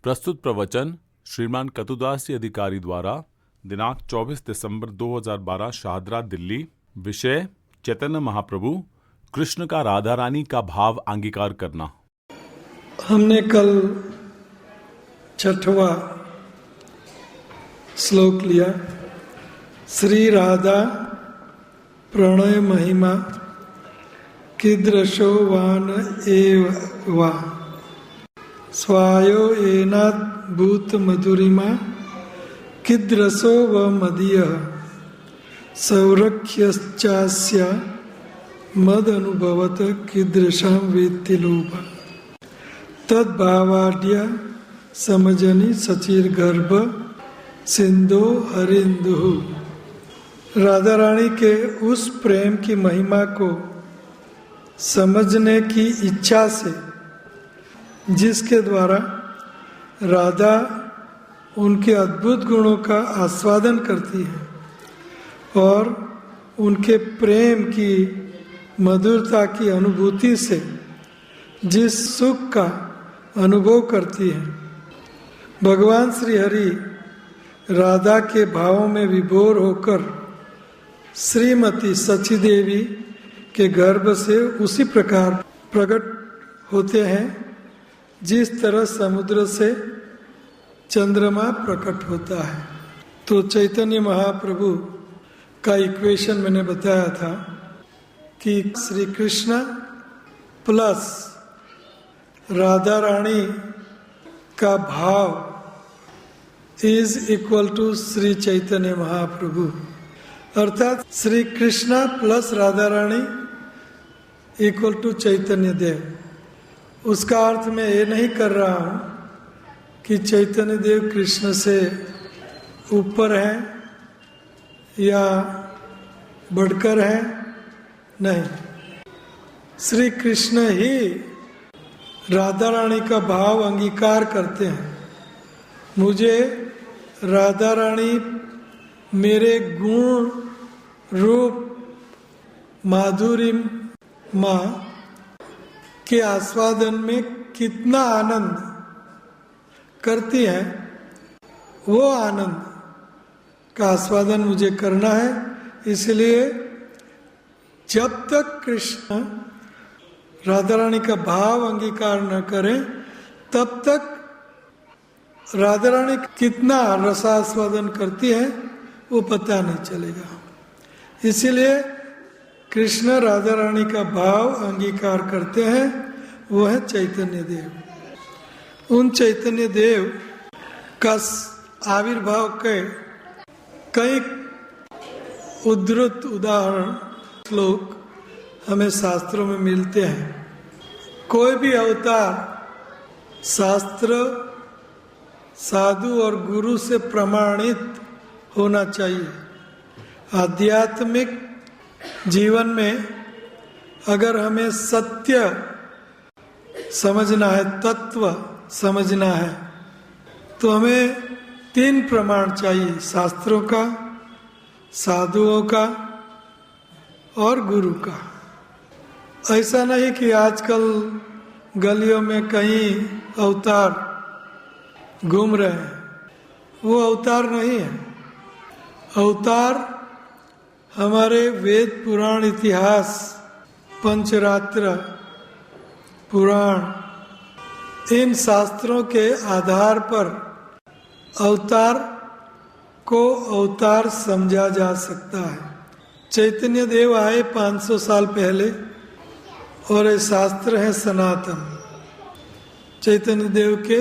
प्रस्तुत प्रवचन श्रीमान कतुदास जी अधिकारी द्वारा दिनांक 24 दिसंबर 2012 शाहदरा दिल्ली। विषय चैतन्य महाप्रभु कृष्ण का राधा रानी का भाव अंगीकार करना। हमने कल 6वां श्लोक लिया। श्री राधा प्रणय महिमा कीदृशो वान एव वा स्वायो एनात् भूत मधुरिमा कीदृशो व मदीयः सौरख्यश्चास्य मद अनुभवत कीदृशं वेत्ति लोभ तद्भावाढ्य समजनि सचिर गर्भ सिंधु हरिंदु। राधा रानी के उस प्रेम की महिमा को समझने की इच्छा से जिसके द्वारा राधा उनके अद्भुत गुणों का आस्वादन करती है और उनके प्रेम की मधुरता की अनुभूति से जिस सुख का अनुभव करती है, भगवान श्री हरि राधा के भावों में विभोर होकर श्रीमती सची देवी के गर्भ से उसी प्रकार प्रकट होते हैं जिस तरह समुद्र से चंद्रमा प्रकट होता है। तो चैतन्य महाप्रभु का इक्वेशन मैंने बताया था कि श्री कृष्ण प्लस राधा रानी का भाव is equal to Shri Chaitanya Mahaprabhu, अर्थात Shri Krishna plus Radha Rani equal to Chaitanya Dev. उसका अर्थ मैं ये नहीं कर रहा हूँ कि चैतन्य देव कृष्ण से ऊपर है या बढ़कर है, नहीं। श्री कृष्ण ही राधा रानी का भाव अंगीकार करते हैं। मुझे राधा रानी मेरे गुण रूप माधुरी माँ के आस्वादन में कितना आनंद करती है, वो आनंद का आस्वादन मुझे करना है। इसलिए जब तक कृष्ण राधा रानी का भाव अंगीकार न करें तब तक राधा रानी कितना रसास्वादन करती है वो पता नहीं चलेगा। इसीलिए कृष्ण राधा रानी का भाव अंगीकार करते हैं, वो है चैतन्य देव। उन चैतन्य देव का आविर्भाव के कई उद्धृत उदाहरण श्लोक हमें शास्त्रों में मिलते हैं। कोई भी अवतार शास्त्र साधु और गुरु से प्रमाणित होना चाहिए। आध्यात्मिक जीवन में अगर हमें सत्य समझना है, तत्व समझना है, तो हमें 3 प्रमाण चाहिए, शास्त्रों का, साधुओं का और गुरु का। ऐसा नहीं कि आजकल गलियों में कहीं अवतार घूम रहे हैं, वो अवतार नहीं है। अवतार हमारे वेद पुराण इतिहास, पंचरात्र पुराण, इन शास्त्रों के आधार पर अवतार को अवतार समझा जा सकता है। चैतन्य देव आए 500 साल पहले और ये शास्त्र है सनातन। चैतन्य देव के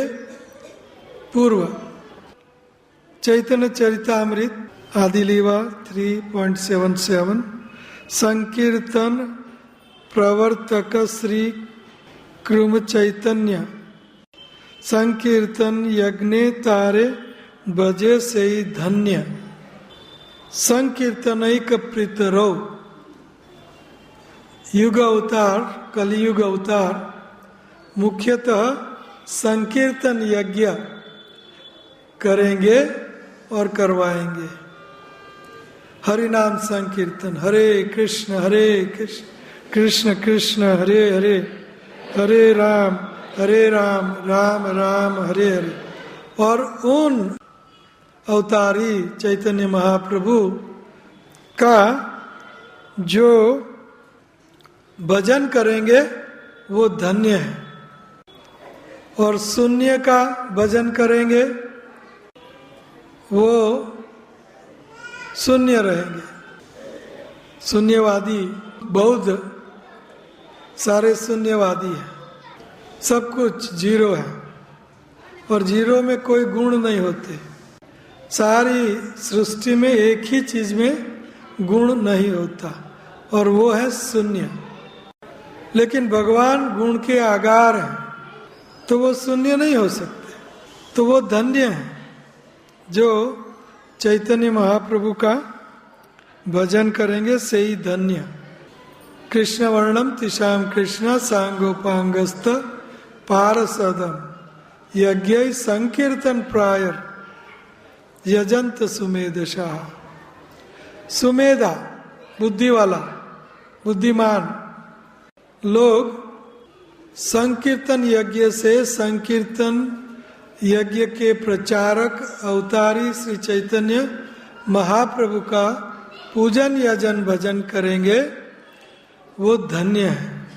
पूर्व चैतन्य चरितामृत आदि लीला 3.77 संकीर्तन प्रवर्तक श्री कृम चैतन्य संकीर्तन यज्ञ तारे बजे से ही धन्य संकीर्तनैक प्रीतरौ। युग अवतार, कलियुग अवतार मुख्यतः संकीर्तन यज्ञ करेंगे और करवाएंगे। हरि नाम संकीर्तन, हरे कृष्ण कृष्ण कृष्ण हरे हरे, हरे राम राम राम हरे हरे। और उन अवतारी चैतन्य महाप्रभु का जो भजन करेंगे वो धन्य है, और शून्य का भजन करेंगे वो शून्य रहेंगे। शून्यवादी बौद्ध सारे शून्यवादी हैं, सब कुछ जीरो है, और जीरो में कोई गुण नहीं होते। सारी सृष्टि में एक ही चीज में गुण नहीं होता, और वो है शून्य। लेकिन भगवान गुण के आगार हैं, तो वो शून्य नहीं हो सकते। तो वो धन्य है जो चैतन्य महाप्रभु का भजन करेंगे, से ही धन्य। कृष्ण वर्णम तिशाम कृष्ण सांगोपांगस्त पारसदम यज्ञ संकीर्तन प्रायर यजंत सुमेधशा। सुमेधा बुद्धि वाला, बुद्धिमान लोग संकीर्तन यज्ञ से, संकीर्तन यज्ञ के प्रचारक अवतारी श्री चैतन्य महाप्रभु का पूजन यजन भजन करेंगे, वो धन्य है,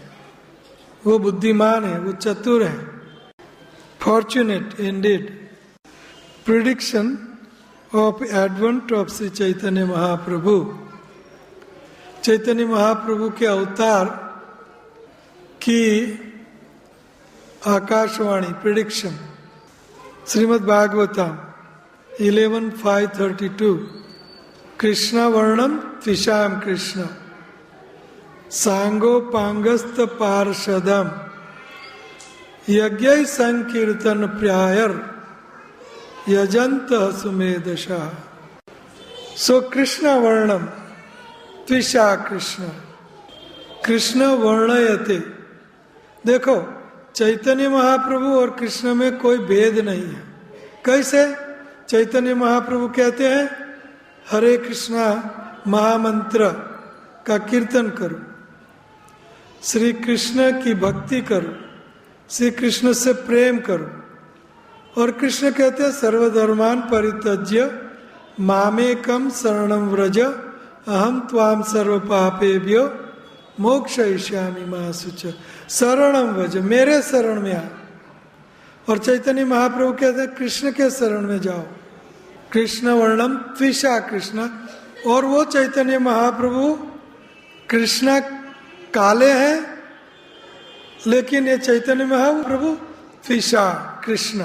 वो बुद्धिमान है, वो चतुर है। Fortunate indeed. Prediction of advent of Shri Chaitanya Mahaprabhu. Chaitanya Mahaprabhu के अवतार की आकाशवाणी प्रिडिक्शन। श्रीमद् भागवतम 11:532। कृष्ण वर्णम त्विषाम कृष्ण सांगोपांगस्त पार्षदम यज्ञ संकीर्तन प्रायर यजंत सुमेधशा। सो कृष्ण वर्णम त्विषा कृष्ण, कृष्ण वर्णयते। देखो चैतन्य महाप्रभु और कृष्ण में कोई भेद नहीं है। कैसे? चैतन्य महाप्रभु कहते हैं हरे कृष्णा महामंत्र का कीर्तन करो, श्री कृष्ण की भक्ति करो, श्री कृष्ण से प्रेम करो। और कृष्ण कहते हैं सर्वधर्मान परित्यज्य मामेकम शरणं व्रज अहम त्वाम सर्व पापेभ्यो मोक्षयिष्यामि मा शुच। शरणं व्रज, मेरे शरण में आ। और चैतन्य महाप्रभु कहते हैं कृष्ण के शरण में जाओ। कृष्ण वर्णम त्विषा कृष्ण। और वो चैतन्य महाप्रभु कृष्ण काले हैं, लेकिन ये चैतन्य महाप्रभु त्विषा कृष्ण,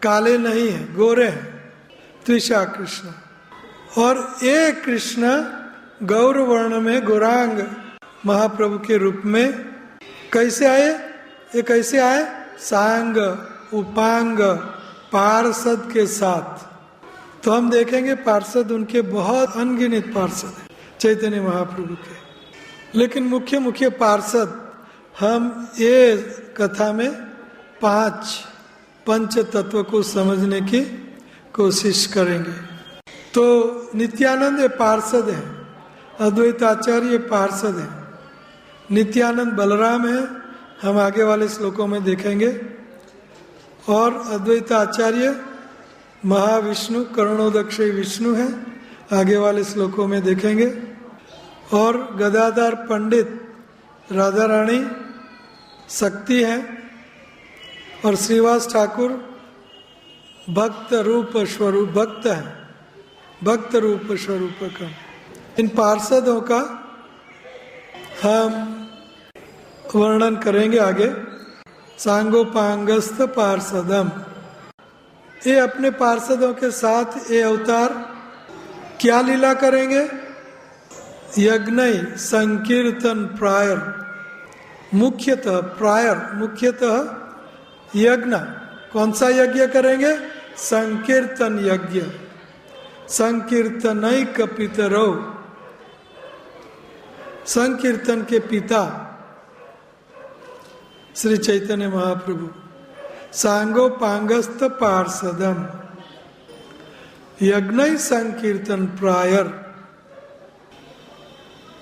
काले नहीं है, गोरे हैं, त्विषा कृष्ण। और ये कृष्ण गौर वर्ण में गौरांग महाप्रभु के रूप में कैसे आए? ये कैसे आए? सांग उपांग पार्षद के साथ। तो हम देखेंगे पार्षद उनके बहुत अनगिनत पार्षद हैं चैतन्य महाप्रभु के। लेकिन मुख्य मुख्य पार्षद हम ये कथा में 5 पंच तत्व को समझने की कोशिश करेंगे। तो नित्यानंद ये पार्षद है, अद्वैत आचार्य पार्षद है, नित्यानंद बलराम है, हम आगे वाले श्लोकों में देखेंगे। और अद्वैत आचार्य महाविष्णु करुणोदक्षय विष्णु है, आगे वाले श्लोकों में देखेंगे। और गदाधर पंडित राधा रानी शक्ति है, और श्रीवास ठाकुर भक्त रूप स्वरूप भक्त है, भक्त रूप स्वरूप का। इन पार्षदों का हम वर्णन करेंगे आगे। सांगोपांगस्त पार्षदम, ये अपने पार्षदों के साथ ये अवतार क्या लीला करेंगे? यज्ञ संकीर्तन प्रायर, मुख्यतः प्रायर, मुख्यतः यज्ञ। कौन सा यज्ञ करेंगे? संकीर्तन यज्ञ। संकीर्तनैक पितरो, संकीर्तन के पिता श्री चैतन्य महाप्रभु। सांगोपांगस्त पार्षदम यज्ञ संकीर्तन प्रायर।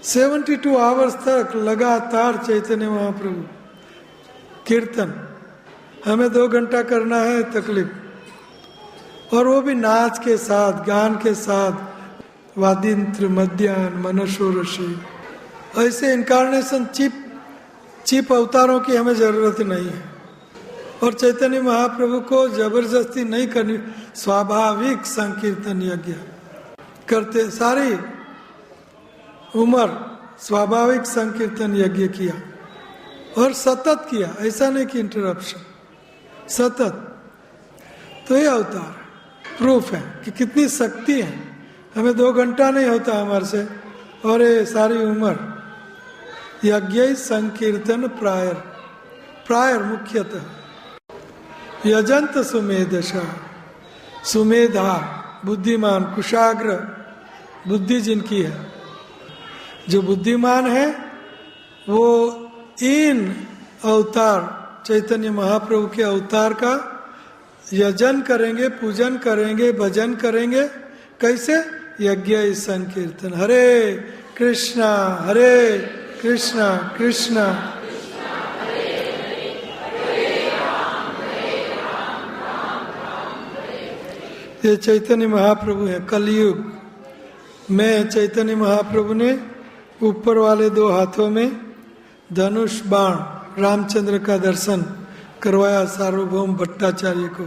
72 आवर्स तक लगातार चैतन्य महाप्रभु कीर्तन। हमें 2 घंटा करना है तकलीफ, और वो भी नाच के साथ, गान के साथ, वादिंत्र मध्यान मनशोरशी। ऐसे इनकारनेशन चीप अवतारों की हमें जरूरत नहीं है। और चैतन्य महाप्रभु को जबरदस्ती नहीं करनी, स्वाभाविक संकीर्तन यज्ञ करते, सारी उम्र स्वाभाविक संकीर्तन यज्ञ किया और सतत किया, ऐसा नहीं कि इंटरप्शन, सतत। तो ये अवतार प्रूफ है कि कितनी शक्ति है। हमें 2 घंटा नहीं होता हमारे से, और ये सारी उम्र यज्ञ संकीर्तन प्रायर मुख्यतः यजंत सुमेधशा, सुमेधा बुद्धिमान, कुशाग्र बुद्धि जिनकी है, जो बुद्धिमान है वो इन अवतार चैतन्य महाप्रभु के अवतार का यजन करेंगे, पूजन करेंगे, भजन करेंगे। कैसे? यज्ञ संकीर्तन, हरे कृष्णा कृष्णा कृष्णा ये चैतन्य महाप्रभु है। कलयुग में चैतन्य महाप्रभु ने ऊपर वाले 2 हाथों में धनुष बाण रामचंद्र का दर्शन करवाया सार्वभौम भट्टाचार्य को,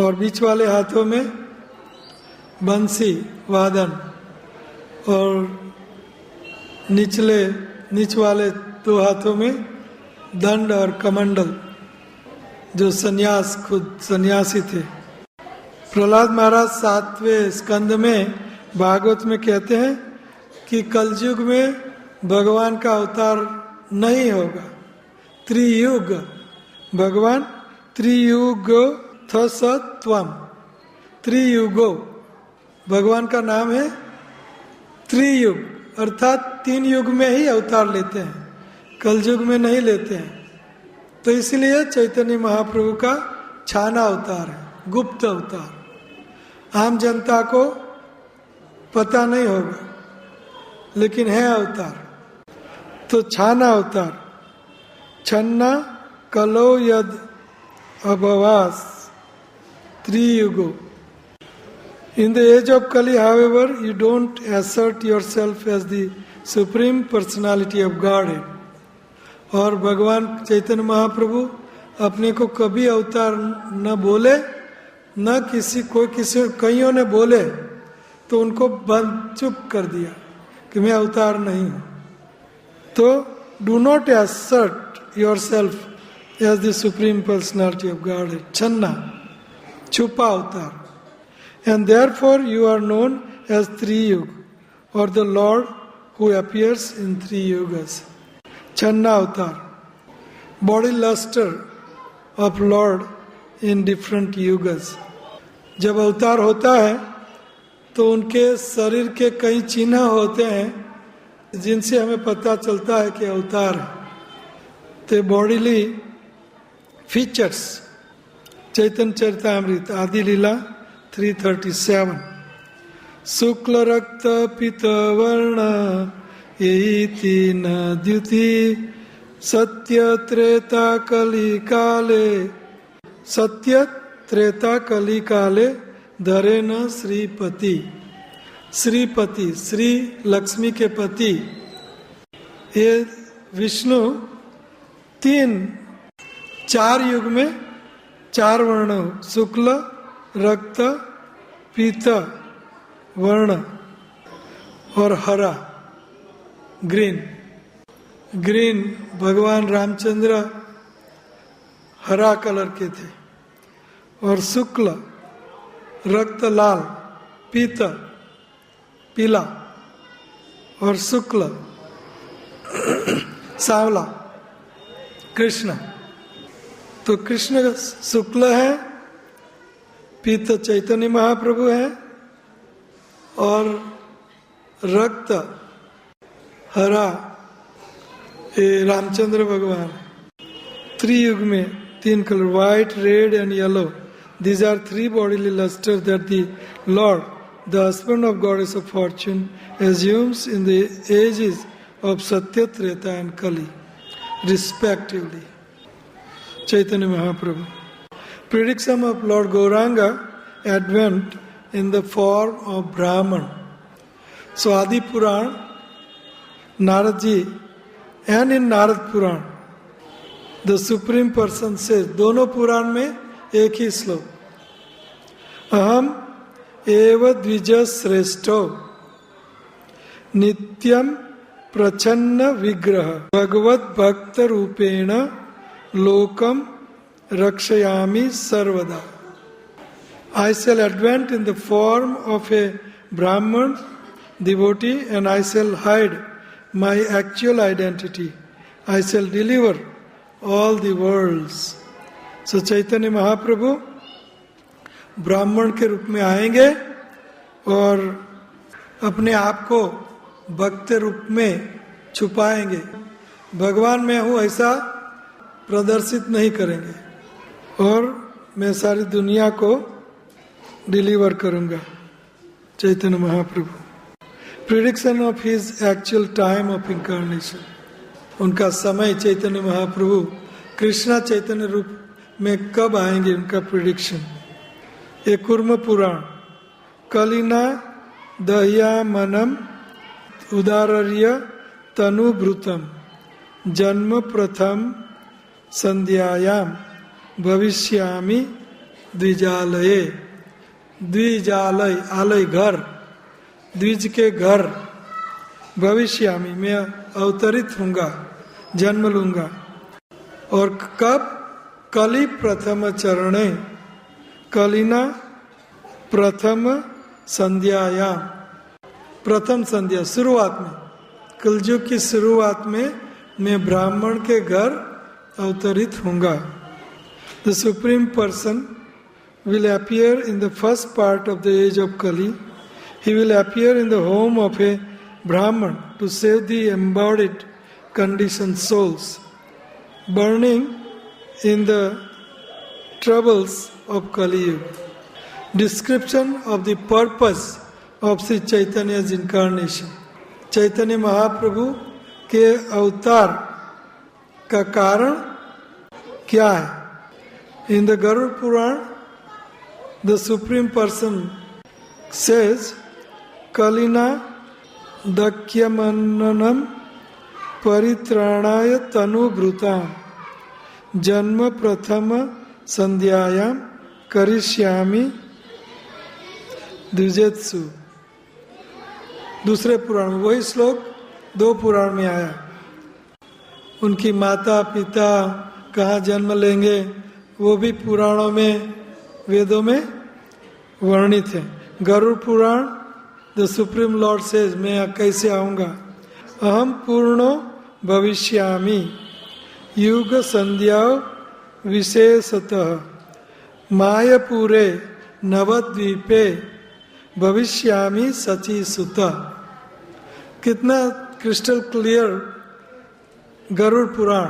और बीच वाले हाथों में बंसी वादन, और नीच वाले 2 हाथों में दंड और कमंडल, जो खुद सन्यासी थे। प्रहलाद महाराज 7वें स्कंद में भागवत में कहते हैं कि कलयुग में भगवान का अवतार नहीं होगा, त्रियुग, भगवान त्रियुग थसत्वम, त्रियुगो, भगवान का नाम है त्रियुग, अर्थात 3 युग में ही अवतार लेते हैं, कलयुग में नहीं लेते हैं। तो इसलिए चैतन्य महाप्रभु का छाना अवतार है, गुप्त अवतार, आम जनता को पता नहीं होगा, लेकिन है अवतार। तो छाना अवतार, छन्ना कलो यद अभवास त्रियुगो। In the age of Kali, however, you don't assert yourself as the supreme personality of Godhead. और भगवान चैतन्य महाप्रभु अपने को कभी अवतार न बोले, न कईयों ने बोले तो उनको बंद चुप कर दिया कि मैं अवतार नहीं हूं। तो do not assert yourself as the supreme personality of Godhead, छन्ना, छुपा अवतार। And therefore you are known as Triyug, or the Lord who appears in 3 yugas. Channa avatar, body luster of Lord in different yugas. जब अवतार होता है तो उनके शरीर के कई चिन्ह होते हैं जिनसे हमें पता चलता है कि अवतार है। तो बॉडीली फीचर्स, चैतन्य चरितामृत आदि लीला 337, शुक्ल रक्त पीत वर्ण यही 3 द्युति, सत्य त्रेता कली काले, सत्य त्रेता कली काले धरे न श्रीपति, श्रीपति श्री लक्ष्मी के पति। ये विष्णु 4 युग में 4 वर्ण, शुक्ल रक्त पीत वर्ण और हरा ग्रीन भगवान रामचंद्र हरा कलर के थे, और शुक्ल रक्त लाल, पीत पीला, और शुक्ल सांवला कृष्ण। तो कृष्ण शुक्ल है, पीत चैतन्य महाप्रभु है, और रक्त हरा ये रामचंद्र भगवान। त्रियुग में 3 colour, white, red and yellow, these are 3 bodily lusters that the Lord, the husband of goddess of fortune, assumes in the ages of Satya, Treta and Kali, respectively. Chaitanya Mahaprabhu. Prediction of Lord Gauranga advent in the form of Brahman. So Adi Puran, Narad ji, and in Narad Puran, the Supreme Person says, दोनों पुराण में एक ही श्लोक, अहम एव द्विज श्रेष्ठो नित्यम प्रच्छन्न विग्रह भगवत भक्त रूपेण लोकम रक्षयामि सर्वदा. I shall advent in the form of a Brahman devotee and I shall hide my actual identity. I shall deliver all the worlds. So Chaitanya Mahaprabhu ब्राह्मण के रूप में आएंगे और अपने आप को भक्त रूप में छुपाएंगे. भगवान मैं हूँ ऐसा प्रदर्शित नहीं करेंगे और मैं सारी दुनिया को डिलीवर करूंगा. Chaitanya Mahaprabhu. Prediction of his actual time of incarnation. उनका समय चैतन्य महाप्रभु कृष्णा चैतन्य रूप में कब आएंगे, उनका प्रिडिक्शन. ये कुर्म पुराण. कलिना दह्या मनम उदारर्य तनुभृतम जन्म प्रथम संध्यायाम भविष्यामि द्विजालये. द्विजालय, आलय घर, द्विज के घर. भविष्यामि मैं अवतरित होऊंगा, जन्म लूंगा. और कब? कलि प्रथम चरणे. कलिना प्रथम संध्यायाम. प्रथम संध्या शुरुआत में, कलयुग की शुरुआत में मैं ब्राह्मण के घर अवतरित होऊंगा. The supreme person will appear in the first part of the age of Kali. He will appear in the home of a Brahman to save the embodied conditioned souls burning in the troubles of Kali Yuga. Description of the purpose of Sri Chaitanya's incarnation. चैतन्य महाप्रभु के अवतार का कारण क्या है? In the Garuda Puran, the Supreme Person says, Kalina Dakyamannanam Paritranaya Tanubhrutam Janma Prathama Sandhyayam Karishyami Dvijetsu. दूसरे पुराण में वही श्लोक दो पुराण में आया. उनकी माता पिता कहाँ जन्म लेंगे वो भी पुराणों में, वेदों में वर्णित है. Garuda Purana, the supreme Lord says, मैं कैसे आऊंगा. अहम पूर्णो भविष्यामि युग संध्या विशेषतः मायापुरे नवद्वीपे भविष्यामि सची सुता. कितना क्रिस्टल क्लियर गरुड़ पुराण.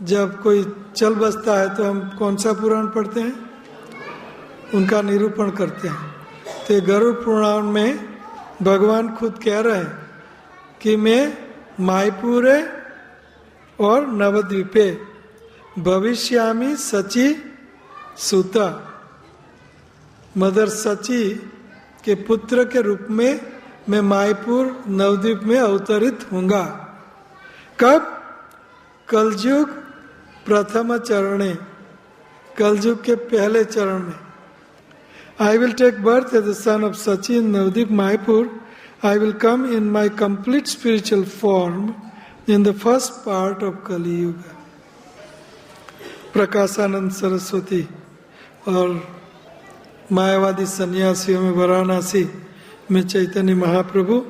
जब कोई चल बसता है तो हम कौन सा पुराण पढ़ते हैं, उनका निरूपण करते हैं. तो गरुड़ पुराण में भगवान खुद कह रहे हैं कि मैं मायपुरे और नवद्वीपे भविष्यामि सची सुता. मदर सची के पुत्र के रूप में मैं मायपुर नवद्वीप में अवतरित होऊंगा. कब? कलयुग प्रथम चरणे, कलयुग के पहले चरण में. I will take birth as the son of Sachi in Navadvip, Mayapur. I will come in my complete spiritual form in the first part of Kali Yuga. Prakashanand Saraswati और मायावादी सन्यासियों में वाराणसी में चैतन्य महाप्रभु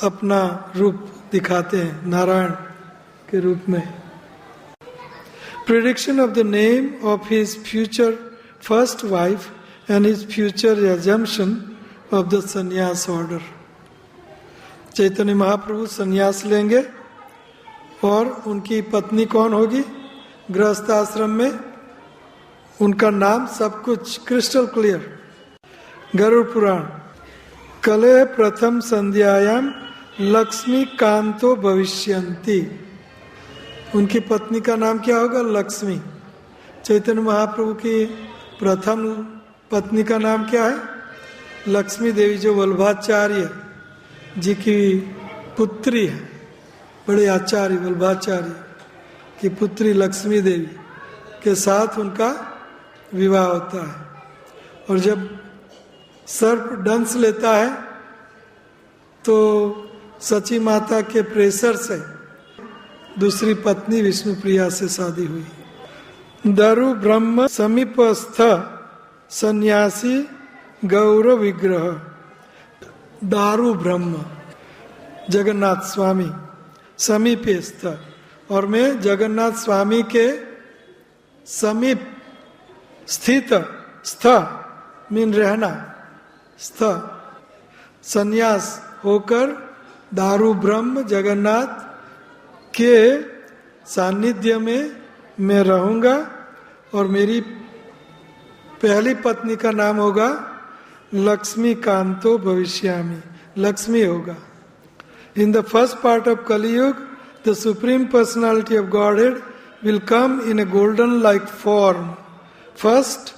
अपना रूप दिखाते हैं नारायण के रूप में. Prediction of the name of his future first wife and his future assumption of the sannyas order. Chaitanya Mahaprabhu संन्यास लेंगे और उनकी पत्नी कौन होगी गृहस्थ आश्रम में, उनका नाम सब कुछ क्रिस्टल क्लियर. गरुड़ पुराण. कले प्रथम संध्यायाम लक्ष्मी कांतो भविष्यन्ति. उनकी पत्नी का नाम क्या होगा? लक्ष्मी. चैतन्य महाप्रभु की प्रथम पत्नी का नाम क्या है? लक्ष्मी देवी, जो वल्लभाचार्य जी की पुत्री है, बड़े आचार्य वल्लभाचार्य की पुत्री लक्ष्मी देवी के साथ उनका विवाह होता है। और जब सर्प डंस लेता है तो सची माता के प्रेशर से दूसरी पत्नी विष्णुप्रिया से शादी हुई। दारु ब्रह्म समीपस्थ सन्यासी गौर विग्रह। दारु ब्रह्म जगन्नाथ स्वामी समीपे स्थ, और मैं जगन्नाथ स्वामी के समीप स्थित, स्थ मीन रहना, स्थ सन्यास होकर दारु ब्रह्म जगन्नाथ के सानिध्य में मैं रहूंगा। और मेरी पहली पत्नी का नाम होगा लक्ष्मी कांतो भविष्यामि, लक्ष्मी होगा। In the first part of Kaliyuga the Supreme Personality of Godhead will come in a golden like form. First,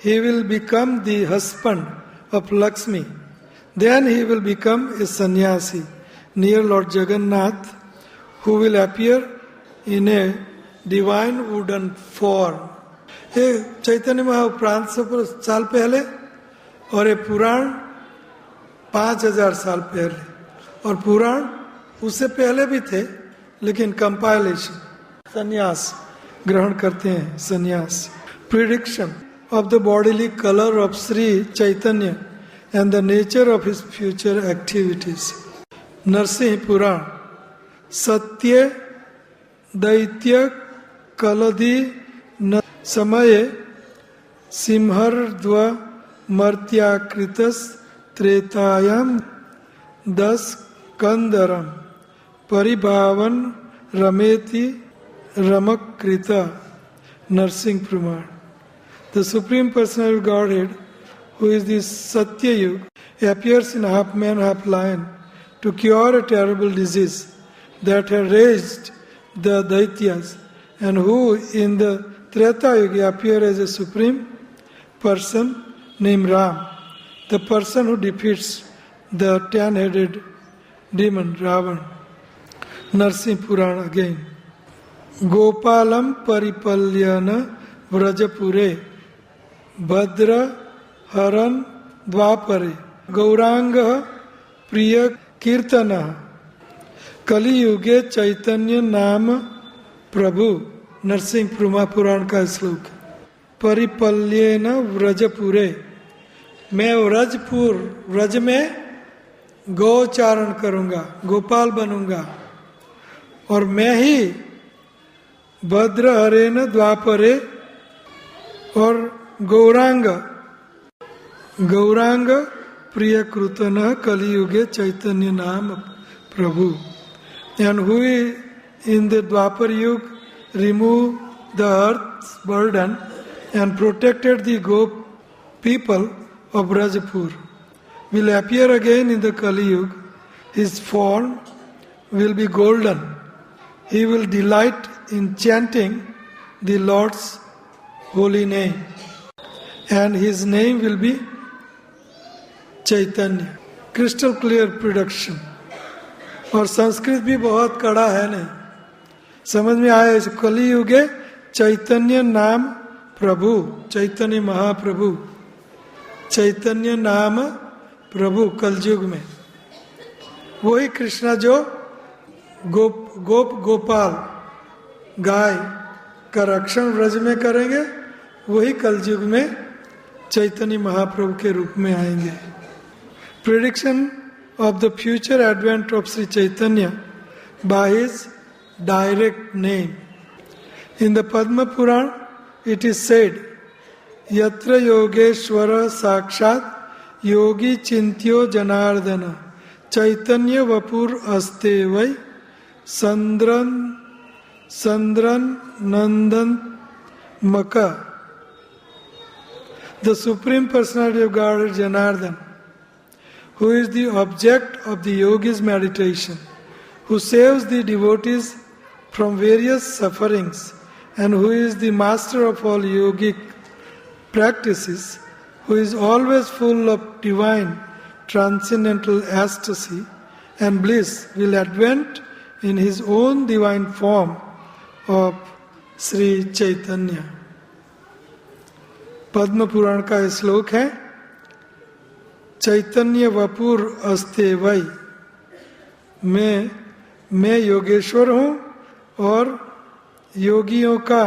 he will become the husband of Lakshmi. Then he will become a sannyasi near Lord Jagannath, who will appear in a divine wooden form. ये चैतन्य महाप्रांत से साल पहले और ये पुराण 5000 साल पहले, और पुराण उससे पहले भी थे, लेकिन कंपाइलेशन संन्यास ग्रहण करते हैं। संन्यास prediction of the bodily colour of Shri Chaitanya and the nature of his future activities. Narasimha Purana. सत्य दैत्य कलधि न समये सिंहर्द्व मर्त्याकृतस त्रेतायाम 10 कंदरम परिभावन रमेति Ramakrita. Nursing Praman. The Supreme Personality of Godhead, who is the Satya Yuga, appears in half man, half lion to cure a terrible disease that had raged the Daityas, and who in the Treta Yuga appear as a supreme person named Ram, the person who defeats the 10-headed demon Ravan. Nursing Purana again. Gopalam परिपल्यन व्रजपुरे भद्र हरन द्वापरे गौरांग प्रिय कीर्तन कलियुगे चैतन्य नाम प्रभु। नरसिंह पुराण का श्लोक। परिपल्यन व्रजपुरे, मैं व्रजपुर, व्रज में गौचारण करूंगा, गोपाल बनूंगा, और मैं ही भद्र हरेन द्वापरे, और गौरांग गौरांग प्रिय कृतन कलियुगे चैतन्य नाम प्रभु। And who in the Dwapara yuga remove the earth burden and protected the gopa people of Brajapur will appear again in the Kali-yuga. His form will be golden. He will delight in chanting the Lord's holy name, and his name will be Chaitanya. Crystal clear prediction. और संस्कृत भी बहुत कड़ा है नहीं, समझ में आया। इस कलियुगे चैतन्य नाम प्रभु, चैतन्य महाप्रभु, चैतन्य नाम प्रभु कलयुग में। वही कृष्णा जो गोपाल गाय का रक्षण व्रज में करेंगे, वही कलयुग में चैतन्य महाप्रभु के रूप में आएंगे। Prediction of the future advent of Shri Chaitanya by his direct name. In the Padma Purana it is said, यत्र योगेश्वर साक्षात योगी चिंत्यो जनार्दन चैतन्य वपुर अस्ते वै संद्रन नंदन मका। The Supreme Personality of God is Janardan, who is the object of the yogi's meditation, who saves the devotees from various sufferings, and who is the master of all yogic practices, who is always full of divine transcendental ecstasy and bliss, will advent in his own divine form of Sri Chaitanya. Padma Purana का ये श्लोक है, चैतन्य वपुर अस्ते वै, मैं योगेश्वर हूँ और योगियों का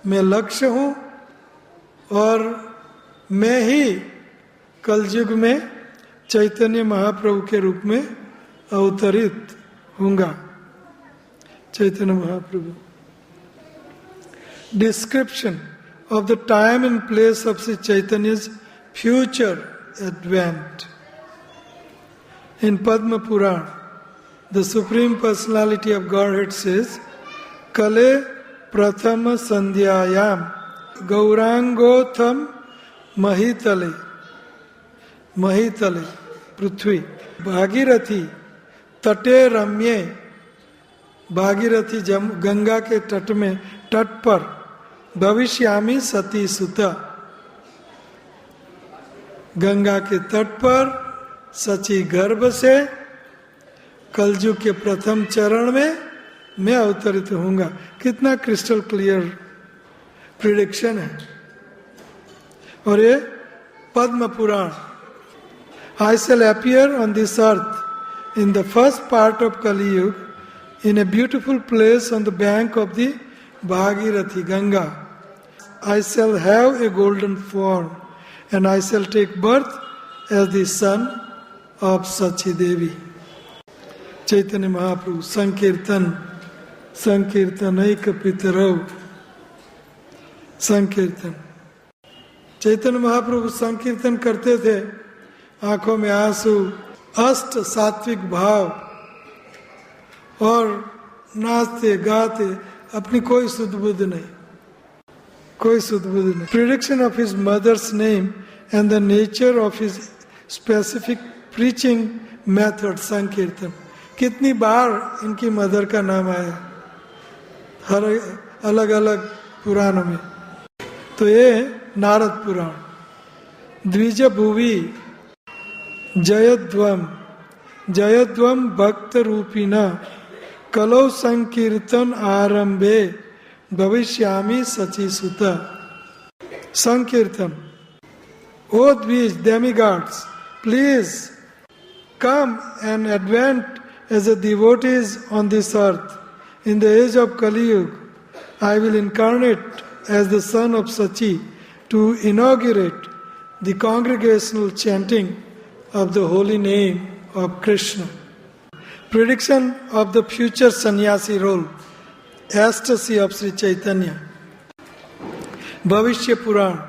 मैं लक्ष्य हूँ, और मैं ही कलयुग में चैतन्य महाप्रभु के रूप में अवतरित होऊंगा. Chaitanya Mahaprabhu. Description of the time and place of Sri Chaitanya's future advent. In Padma Puran, the Supreme Personality of Godhead says, Kale Prathama Sandhyayam Gaurangotham Mahitale Prithvi Bhagirathi Tate Ramye. Bhagirathi Ganga के तट पर भविष्यामी सती सुता. गंगा के तट पर सची गर्भ से कलयुग के प्रथम चरण में मैं अवतरित होऊंगा. कितना क्रिस्टल क्लियर प्रिडिक्शन है. और ये Padma Purana. I shall appear on this earth in the first part of Kali Yuga in a beautiful place on the bank of the Bhagirathi Ganga. I shall have a golden form and I shall take birth as the son of Sachi Devi. Chaitanya Mahaprabhu Sankirtan Aika Pitarau Sankirtan. Chaitanya Mahaprabhu संकीर्तन करते थे, आंखों में आंसू, अष्ट सात्विक भाव, और नाचते गाते, अपनी कोई सुध-बुध नहीं, कोई सुध-बुध नहीं. Prediction of his mother's name and the nature of his specific preaching method. Sankirtan. कितनी बार इनकी मदर का नाम आया हर अलग अलग पुराणों में. तो ये नारद पुराण. द्विज भुवि जयध्वम भक्त रूपिना कलौ संकीर्तन आरंभे भविष्यामि सची सुता. संकीर्तन. O द्विज demigods, please come and advent as a devotees on this earth. In the age of Kali Yuga, I will incarnate as the son of Sachi to inaugurate the congregational chanting of the holy name of Krishna. Prediction of the future sannyasi role. Ecstasy of Sri Chaitanya. Bhavishya Puran.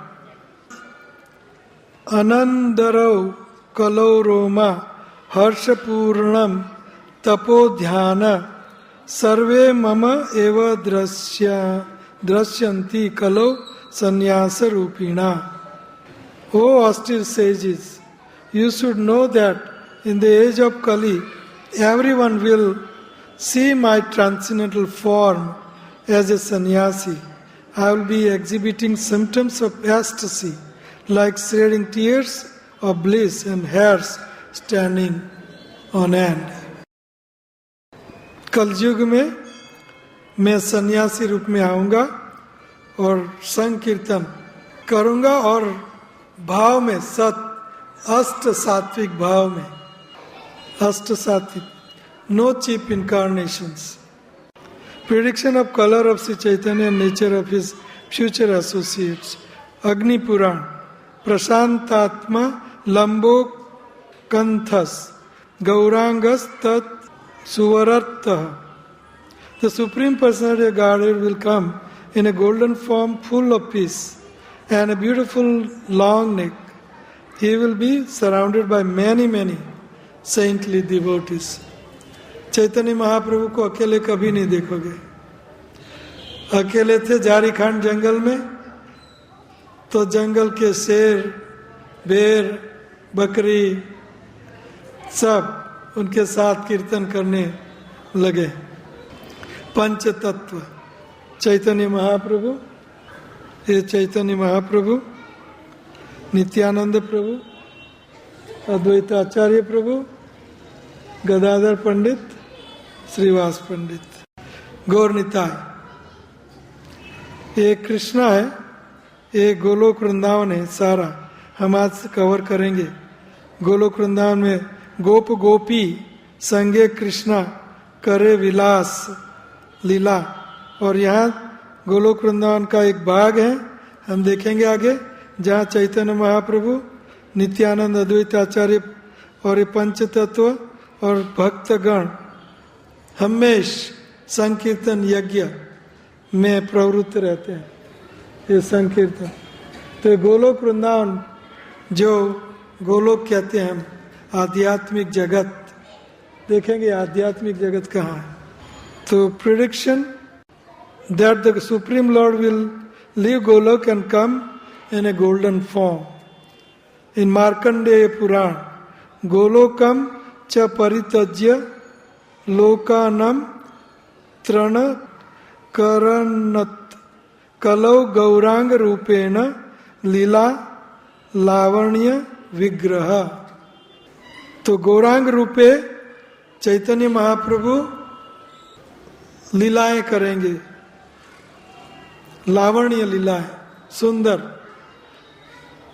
Anandarau kalau Roma harshapurnam tapodhyana sarve mama eva drashyanti kalau sannyasa rupina. O austere sages, you should know that in the age of Kali, everyone will see my transcendental form as a sannyasi. I will be exhibiting symptoms of ecstasy, like shedding tears of bliss and hairs standing on end. कलयुग में मैं सन्यासी रूप में आऊंगा और संकीर्तन करूंगा, और भाव में अष्ट सात्विक भाव में. अष्ट सात्विक. No cheap incarnations. Prediction of colour of Shri Chaitanya and nature of his future associates. Agni Purana. प्रशांतात्मा लंबो कंथस गौरांगस तत् सुवरतः. The Supreme Personality of Godhead will come in a golden form full of peace and a beautiful long neck. He will be surrounded by many saintly devotees. Chaitanya Mahaprabhu को अकेले कभी नहीं देखोगे. अकेले थे झारीखंड जंगल में, तो जंगल के शेर, बेर, बकरी सब उनके साथ कीर्तन करने लगे. पंच तत्व. चैतन्य महाप्रभु, ये चैतन्य महाप्रभु नित्यानंद प्रभु, अद्वैत आचार्य प्रभु, गदाधर पंडित, श्रीवास पंडित, गौर निताय। ये कृष्णा है, ये गोलोक वृंदावन है सारा, हम आज कवर करेंगे। गोलोक वृंदावन में गोप गोपी संगे कृष्णा करे विलास लीला, और यहाँ गोलोक वृंदावन का एक भाग है, हम देखेंगे आगे, जहाँ चैतन्य महाप्रभु, नित्यानंद, अद्वैत आचार्य और ये पंच तत्व और भक्तगण हमेश संकीर्तन यज्ञ में प्रवृत्त रहते हैं। ये संकीर्तन तो गोलोक वृंदावन, जो गोलोक कहते हैं हम, आध्यात्मिक जगत, देखेंगे आध्यात्मिक जगत कहाँ है। तो prediction that the supreme Lord will leave Golok and come in a golden form. In Markandeya Puran, Golokam cha paritajya lokanam trana karanat kalau gaurang rupena lila lavanya vigraha. तो गौरांग रूपे चैतन्य महाप्रभु लीलाएं करेंगे, लावण्य लीलाएं, सुंदर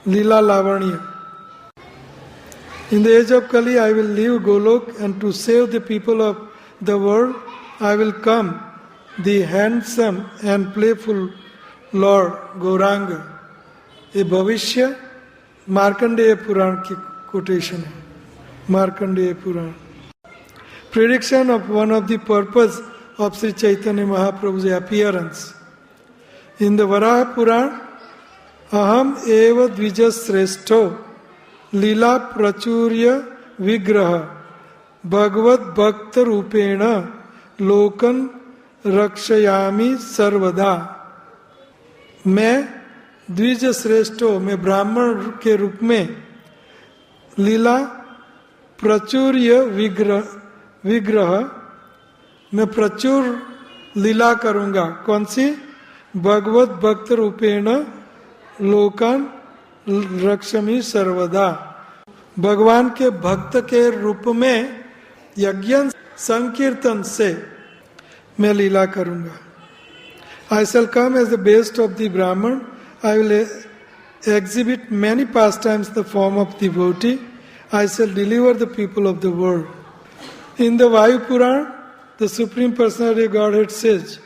Lila Lavanya. In the age of Kali, I will leave Golok, and to save the people of the world, I will come, the handsome and playful Lord Gauranga. ये भविष्य मार्कंडेय पुराण की quotation है, मार्कंडेय पुराण. Prediction of one of the purpose of Sri Chaitanya Mahaprabhu's appearance. In the Varaha Puran, अहम एव द्विज श्रेष्ठो लीला प्रचुर्य विग्रह भगवत भक्त रूपेण लोकन रक्षयामि सर्वदा. मैं द्विज श्रेष्ठो, मैं ब्राह्मण के रूप में लीला प्रचुर्य विग्रह मैं प्रचुर लीला करूंगा. कौन सी? भगवत भक्त रूपेण लोकन रक्षमी सर्वदा. भगवान के भक्त के रूप में यज्ञ संकीर्तन से मैं लीला करूंगा. I shall come as the best of the Brahman. I will exhibit many pastimes in the form of devotee. I shall deliver the people of the world. In the Vayu Puran, the Supreme Personality of Godhead says,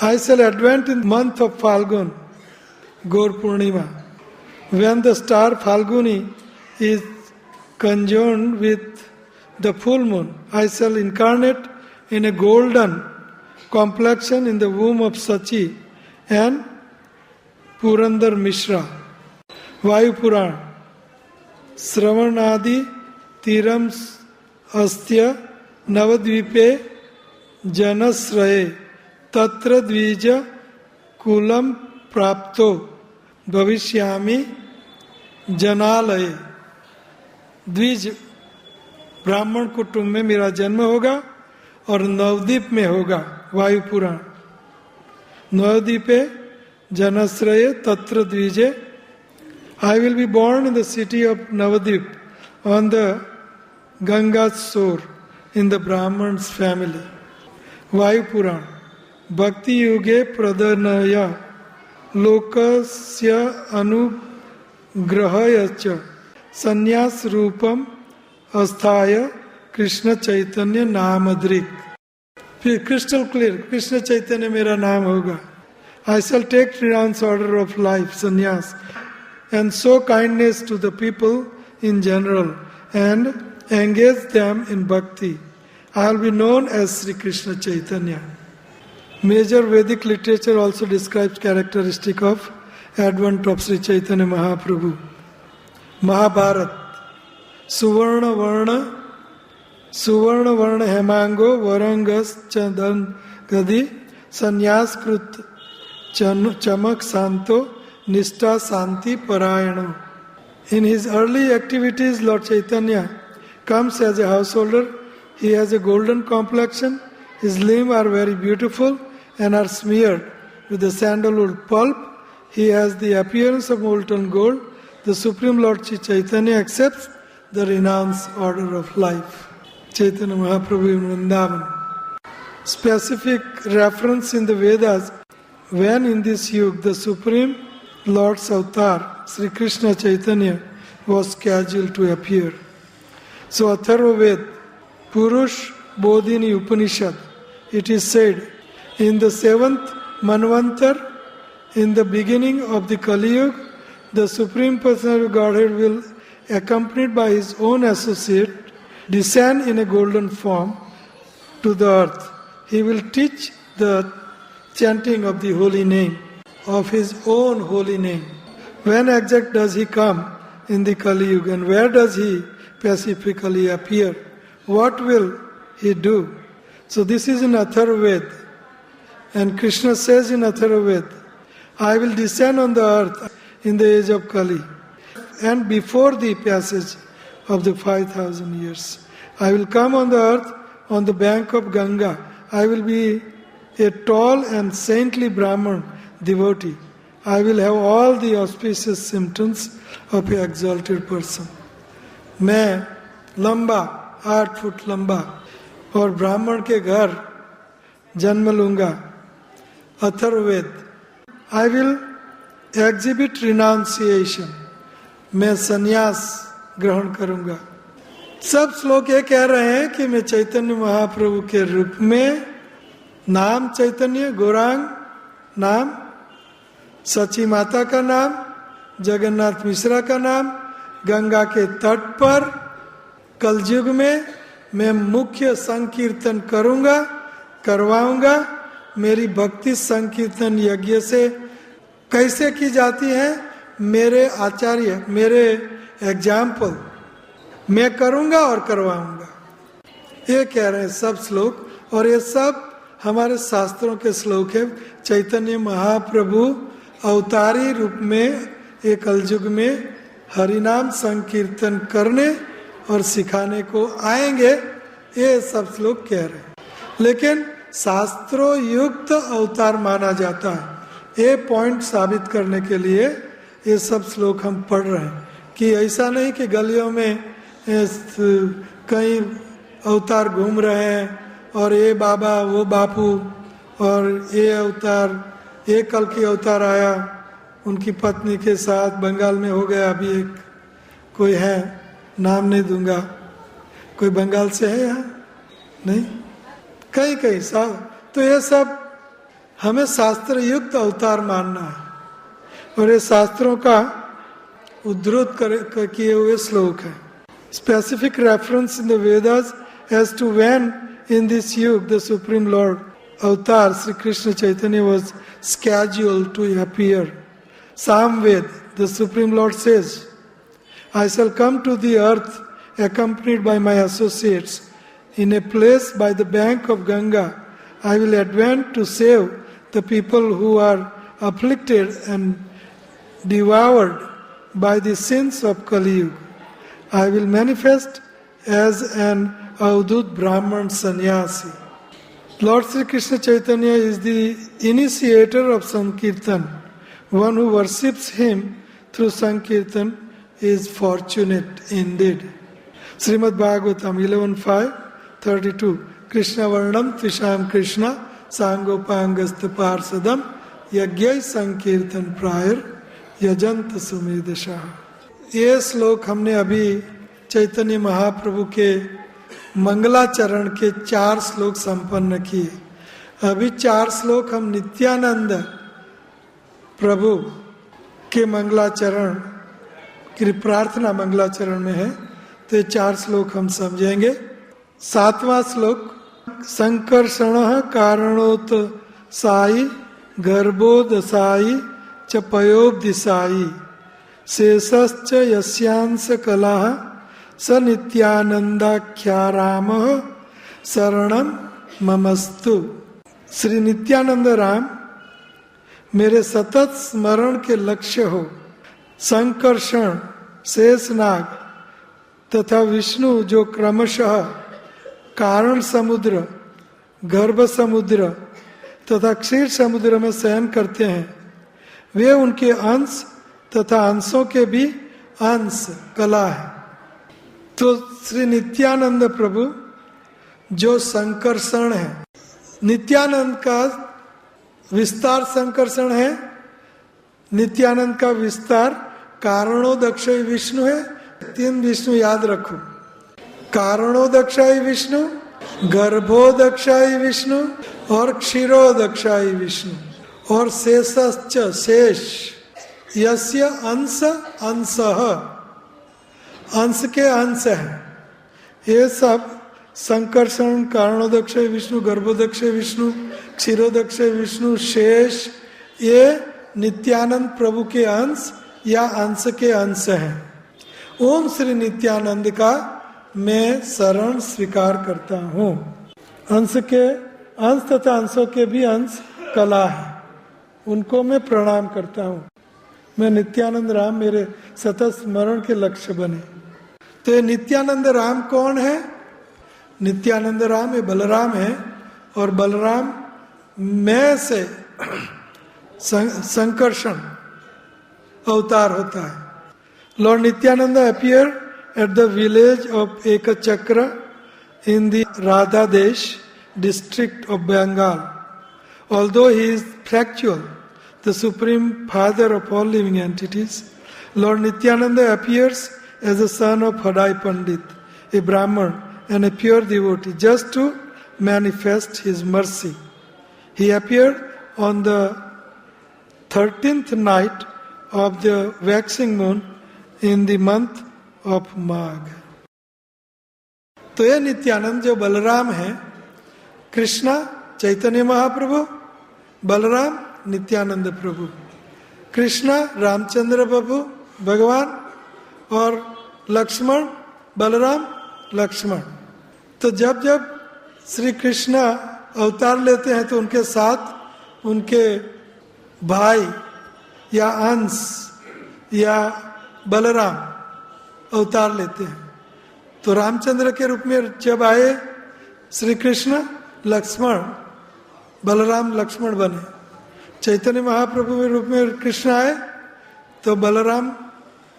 I shall advent in the month of Falgun, Gaur Purnima, when the star Falguni is conjoined with the full moon. I shall incarnate in a golden complexion in the womb of Sachi and Purandar Mishra. Vayu Puran, Sravanadi Tiram Astya Navadvipe Janasraye Tatra Dvija Kulam Prapto Bhavishyami Janalaye. द्विज ब्राह्मण कुटुंब में मेरा जन्म होगा और नवद्वीप में होगा. वायु पुराण. नवद्वीपे जनश्रय तत्र द्विजे. I will be born in the city of Navadvip on the Ganga's shore in the Brahman's family. Vayu Puran. Bhakti Yuge Pradhanaya Lokasya Anugrahaya cha Sanyas Rupam Asthaya Krishna Chaitanya Namadrik. फिर crystal clear, Krishna Chaitanya मेरा नाम होगा. I shall take renounced order of life, sannyas, and show kindness to the people in general and engage them in bhakti. I will be known as Sri Krishna Chaitanya. Major Vedic literature also describes characteristic of advent of Sri Chaitanya Mahaprabhu. Mahabharat. Suvarna Varna Hemango Varangas Chandan Gadi Sanyas Krut Chamak Santo Nishta Santi Parayano. In his early activities, Lord Chaitanya comes as a householder. He has a golden complexion. His limbs are very beautiful and are smeared with the sandalwood pulp. He has the appearance of molten gold. the Supreme Lord Sri Chaitanya accepts the renounced order of life. Chaitanya Mahaprabhu in Vrindavan. Specific reference in the Vedas, when in this yuga the Supreme Lord's avatar, Sri Krishna Chaitanya, was scheduled to appear. So Atharva Ved, Purush Bodhini Upanishad, it is said, in the 7th Manvantar, in the beginning of the Kali Yuga, the Supreme Personality of Godhead will, accompanied by his own associate, descend in a golden form to the earth. He will teach the chanting of the holy name, of his own holy name. When exact does he come in the Kali Yuga, and where does he specifically appear? What will he do? So this is in Atharva Ved. And Krishna says in Atharva Ved, I will descend on the earth in the age of Kali, and before the passage of the 5,000 years. I will come on the earth on the bank of Ganga. I will be a tall and saintly Brahman devotee. I will have all the auspicious symptoms of an exalted person. मैं लंबा 8 foot लंबा और ब्राह्मण के घर जन्म लूंगा. Atharvaveda. I will exhibit renunciation. मैं संन्यास ग्रहण करूंगा. सब श्लोक ये कह रहे हैं कि मैं चैतन्य महाप्रभु के रूप में, नाम चैतन्य, गौरांग नाम, सची माता का नाम, जगन्नाथ मिश्रा का नाम, गंगा के तट पर कलयुग में मैं मुख्य संकीर्तन करूंगा, करवाऊंगा. मेरी भक्ति संकीर्तन यज्ञ से कैसे की जाती है, मेरे आचार्य, मेरे एग्जाम्पल मैं करूंगा और करवाऊंगा. ये कह रहे हैं सब श्लोक, और ये सब हमारे शास्त्रों के श्लोक है. चैतन्य महाप्रभु अवतारी रूप में एक कलयुग में हरिनाम संकीर्तन करने और सिखाने को आएंगे, ये सब श्लोक कह रहे हैं. लेकिन शास्त्रों युक्त अवतार माना जाता है. ये पॉइंट साबित करने के लिए ये सब श्लोक हम पढ़ रहे हैं कि ऐसा नहीं कि गलियों में कई अवतार घूम रहे हैं और ये बाबा वो बापू और ये अवतार, ये कल की अवतार आया उनकी पत्नी के साथ बंगाल में हो गया. अभी एक कोई है, नाम नहीं दूंगा, कोई बंगाल से है यहाँ नहीं, कहीं कहीं सब. तो ये सब हमें शास्त्र युक्त अवतार मानना है, और ये शास्त्रों का उद्धृत किए हुए श्लोक है. Specific reference in the Vedas as to when in this yuga the Supreme Lord Avatar Sri Krishna Chaitanya was scheduled to appear. Samved, the Supreme Lord says, I shall come to the earth accompanied by my associates. In a place by the bank of Ganga, I will advance to save the people who are afflicted and devoured by the sins of Kali Yuga. I will manifest as an Avadut Brahman Sannyasi. Lord Sri Krishna Chaitanya is the initiator of Sankirtan. One who worships him through Sankirtan is fortunate indeed. Srimad Bhagavatam 11.5.32 Krishna Varnam Tvisham Krishna Sangopangasta Parsadam Yagyai Sankirtan Prayar Yajanta Sumedasha. ये श्लोक हमने अभी चैतन्य महाप्रभु के मंगलाचरण के 4 श्लोक संपन्न किए. अभी 4 श्लोक हम नित्यानंद प्रभु के मंगलाचरण की प्रार्थना मंगलाचरण में है, तो ये 4 श्लोक हम समझेंगे. 7वां श्लोक संकर्षण कारणोत साई गर्भोदसाई च पयोब्दिसाई शेषश्च यस्यांश कला स नित्यानंदाख्याराम शरणम ममस्तु. श्री नित्यानंद राम मेरे सतत स्मरण के लक्ष्य हो. संकर्षण शेषनाग तथा विष्णु जो क्रमशः कारण समुद्र, गर्भ समुद्र तथा क्षीर समुद्र में शयन करते हैं, वे उनके अंश तथा अंशों के भी अंश कला है। तो श्री नित्यानंद प्रभु जो संकर्षण है, नित्यानंद का विस्तार संकर्षण है। नित्यानंद का विस्तार कारणोदक्षय विष्णु है। 3 विष्णु याद रखो, कारणोदक्षाई विष्णु, गर्भोदक्षाई विष्णु और क्षीरोदक्षाई विष्णु, और शेषश्च शेष, यस्य अंश अंशः, अंश के अंश है। ये सब संकर्षण, कारणोदक्षय विष्णु, गर्भोदक्षय विष्णु, क्षीरोदक्षय विष्णु, शेष, ये नित्यानंद प्रभु के अंश या अंश के अंश हैं। ओम श्री नित्यानंद का मैं शरण स्वीकार करता हूँ। अंश के अंश तथा अंशों के भी अंश कला है, उनको मैं प्रणाम करता हूँ। मैं नित्यानंद राम मेरे सतत स्मरण के लक्ष्य बने। तो ये नित्यानंद राम कौन है? नित्यानंद राम ये बलराम है, और बलराम मैं से संकर्षण अवतार होता है। Lord Nityananda appear at the village of Ekachakra in the Radha Desha district of Bengal. Although he is factual, the supreme father of all living entities, Lord Nityananda appears as the son of Hadai Pandit, a Brahman and a pure devotee, just to manifest his mercy. He appeared on the 13th night of the waxing moon in the month of Magh. तो ये नित्यानंद जो बलराम है, कृष्णा चैतन्य महाप्रभु, बलराम नित्यानंद प्रभु, कृष्णा रामचंद्र प्रभु भगवान, और लक्ष्मण बलराम लक्ष्मण। तो जब जब श्री कृष्णा अवतार लेते हैं तो उनके साथ उनके भाई या अंश या बलराम अवतार लेते हैं। तो रामचंद्र के रूप में जब आए श्री कृष्ण, लक्ष्मण बलराम लक्ष्मण बने। चैतन्य महाप्रभु के रूप में कृष्ण आए तो बलराम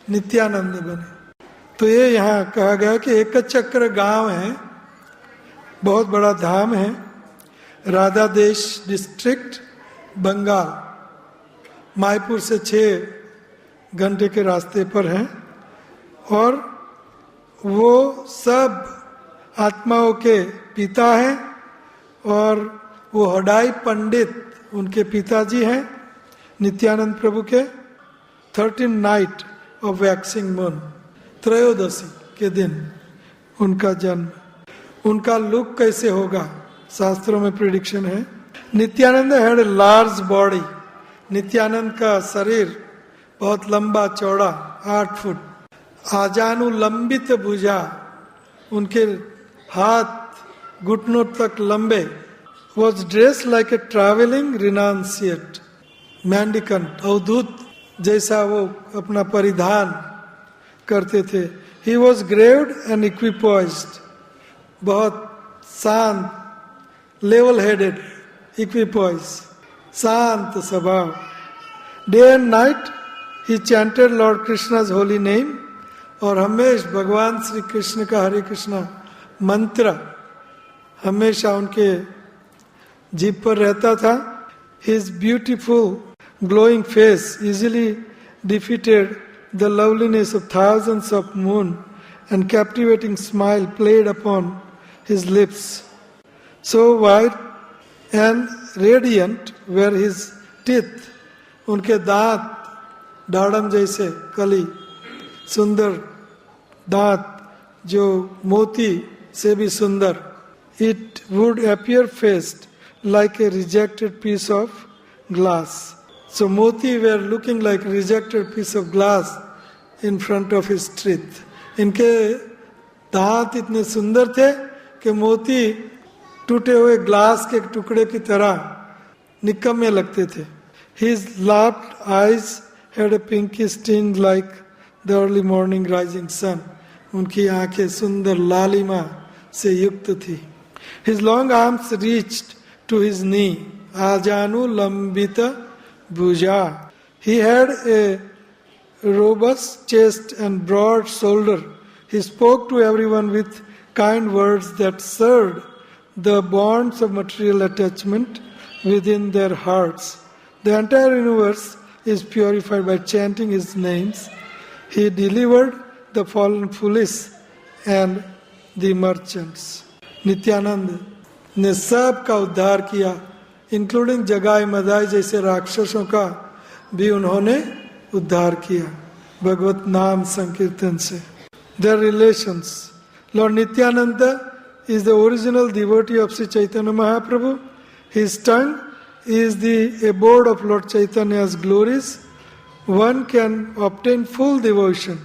नित्यानंद बने। तो ये यहाँ कहा गया कि एकचक्र गांव है, बहुत बड़ा धाम है, राधा देश डिस्ट्रिक्ट बंगाल, मायपुर से 6 घंटे के रास्ते पर है। और वो सब आत्माओं के पिता हैं, और वो हडाई पंडित उनके पिताजी हैं नित्यानंद प्रभु के। 13 नाइट ऑफ वैक्सिंग मून, त्रयोदशी के दिन उनका जन्म। उनका लुक कैसे होगा, शास्त्रों में प्रिडिक्शन है। Nityanand had a large body, Nityanand का शरीर बहुत लंबा चौड़ा 8 फुट। आजानु लंबित भुजा, उनके हाथ घुटनों तक लंबे। Was dress like a travelling renunciate, mendicant अवधूत जैसा वो अपना परिधान करते थे। He was graved and equipoised, बहुत शांत, लेवल हेडेड, इक्विपॉइज, शांत स्वभाव। Day and night he chanted Lord Krishna's holy name, और हमेशा भगवान श्री कृष्ण का हरे कृष्णा मंत्र हमेशा उनके जीभ पर रहता था। His beautiful glowing face easily defeated the loveliness of thousands of moon, and captivating smile played upon his lips. So white and radiant were his teeth, उनके दांत डाड़म जैसे कली, सुंदर दांत जो मोती से भी सुंदर। It would appear faced like a rejected piece of glass. So Moti were looking like rejected piece of glass in front of his teeth. इनके दांत इतने सुंदर थे कि मोती टूटे हुए ग्लास के टुकड़े की तरह निकम्मे लगते थे। His lapped eyes had a pinkish tinge like the early morning rising sun. उनकी आंखें सुंदर लालिमा से युक्त थी। His long arms reached to his knee, ajanu lambita bhuja. He had a robust chest and broad shoulder. He spoke to everyone with kind words that severed the bonds of material attachment within their hearts. The entire universe is purified by chanting his names. He delivered the fallen foolish and the merchants. Nityanand ने सब का उद्धार किया, including जगाई मदाई जैसे राक्षसों का भी उन्होंने उद्धार किया भगवत नाम संकीर्तन से. Their relations. Lord Nityananda is the original devotee of Sri Chaitanya Mahaprabhu. His tongue is the abode of Lord Chaitanya's glories. One can obtain full devotion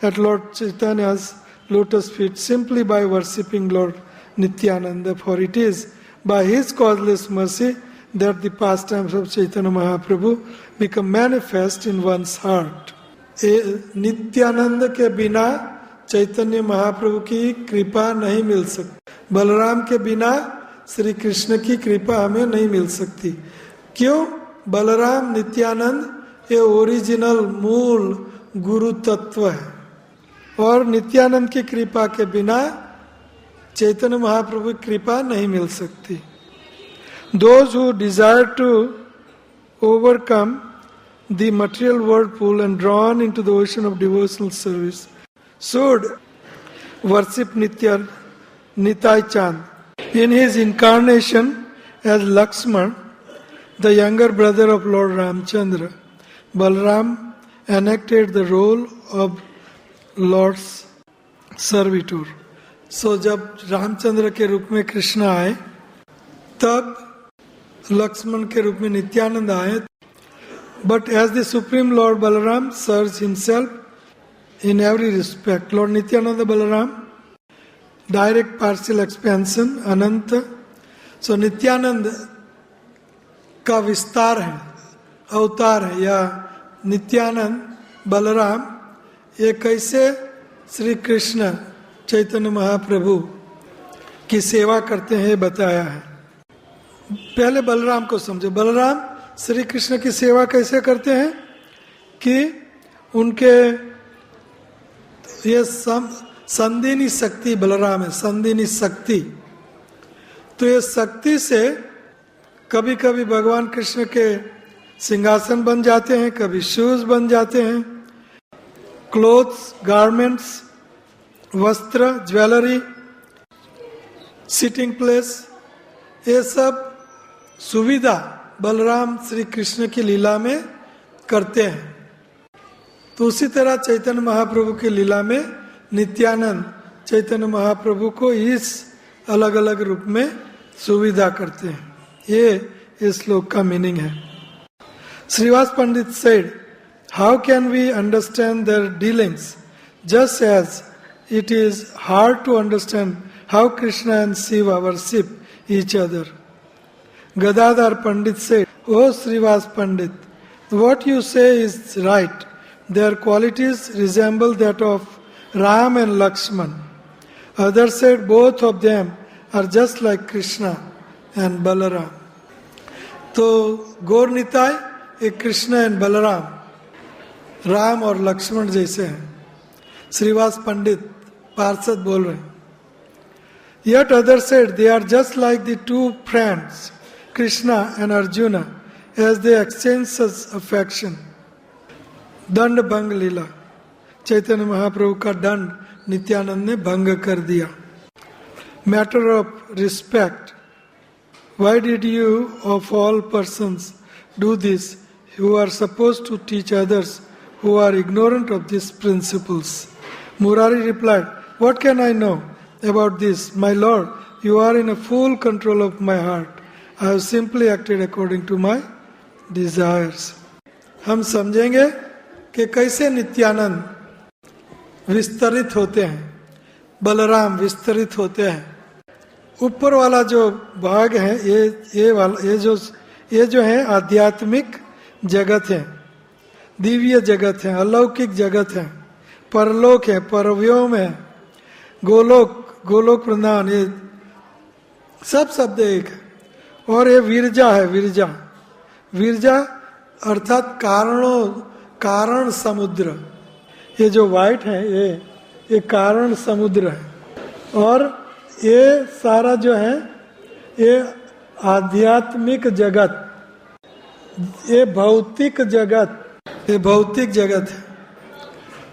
at Lord Chaitanya's lotus feet simply by worshipping Lord Nityananda, for it is by his causeless mercy that the pastimes of Chaitanya Mahaprabhu become manifest in one's heart. Nityanand के बिना चैतन्य महाप्रभु की कृपा नहीं मिल सकती. बलराम के बिना श्री कृष्ण की कृपा हमें नहीं मिल सकती. क्यों? बलराम नित्यानंद ये ओरिजिनल मूल गुरु तत्व है, और नित्यानंद की कृपा के बिना चैतन्य महाप्रभु की कृपा नहीं मिल सकती. Those who desire to overcome the material whirlpool and drawn into the ocean of devotional service should worship Nitai Chand. In his incarnation as Lakshman, the younger brother of Lord Ramchandra, Balram enacted the role of Lord's servitor. So जब रामचंद्र के रूप में कृष्ण आए, तब लक्ष्मण के रूप में नित्यानंद आए. But as the Supreme Lord Balaram serves himself in every respect, Lord Nityananda Balaram, direct partial expansion, Ananta. So Nityanand का विस्तार है, अवतार है, या नित्यानंद बलराम ये कैसे श्री कृष्ण चैतन्य महाप्रभु की सेवा करते हैं बताया है. पहले बलराम को समझो. बलराम श्री कृष्ण की सेवा कैसे करते हैं कि उनके ये संदिनी शक्ति बलराम है, संदिनी शक्ति. तो ये शक्ति से कभी कभी भगवान कृष्ण के सिंहासन बन जाते हैं, कभी शूज बन जाते हैं, क्लोथ्स, गारमेंट्स, वस्त्र, ज्वेलरी, सिटिंग प्लेस, ये सब सुविधा बलराम श्री कृष्ण की लीला में करते हैं. तो उसी तरह चैतन्य महाप्रभु की लीला में नित्यानंद चैतन्य महाप्रभु को इस अलग अलग रूप में सुविधा करते हैं. ये इस श्लोक का मीनिंग है. श्रीवास पंडित said, how can we understand their dealings, just as it is hard to understand how Krishna and Shiva worship each other. Gadadhar Pandit said, "O Srivas Pandit, what you say is right. Their qualities resemble that of Ram and Lakshman." Others said, both of them are just like Krishna and Balaram. तो गौर निताय एक Krishna and Balram, Ram और लक्ष्मण जैसे हैं. श्रीवास पंडित पार्षद बोल रहे हैं. Yet others said they are just like the two friends, Krishna and Arjuna, as they exchange such affection. दंड भंग लीला, चैतन्य महाप्रभु का दंड नित्यानंद ने भंग कर दिया. Matter of respect. Why did you of all persons do this, who are supposed to teach others who are ignorant of these principles? Murari replied, what can I know about this? My Lord, you are in a full control of my heart. I have simply acted according to my desires. हम समझेंगे कि कैसे नित्यानंद विस्तरित होते हैं, बलराम विस्तरित होते हैं. ऊपर वाला जो भाग है ये जो है आध्यात्मिक जगत है, दिव्य जगत है, अलौकिक जगत है, परलोक है, परव्योम है, गोलोक प्रधान, ये सब शब्द एक है. और ये विरजा है, विरजा अर्थात कारण समुद्र, ये जो वाइट है ये कारण समुद्र है। और ये सारा जो है ये आध्यात्मिक जगत, ये भौतिक जगत है।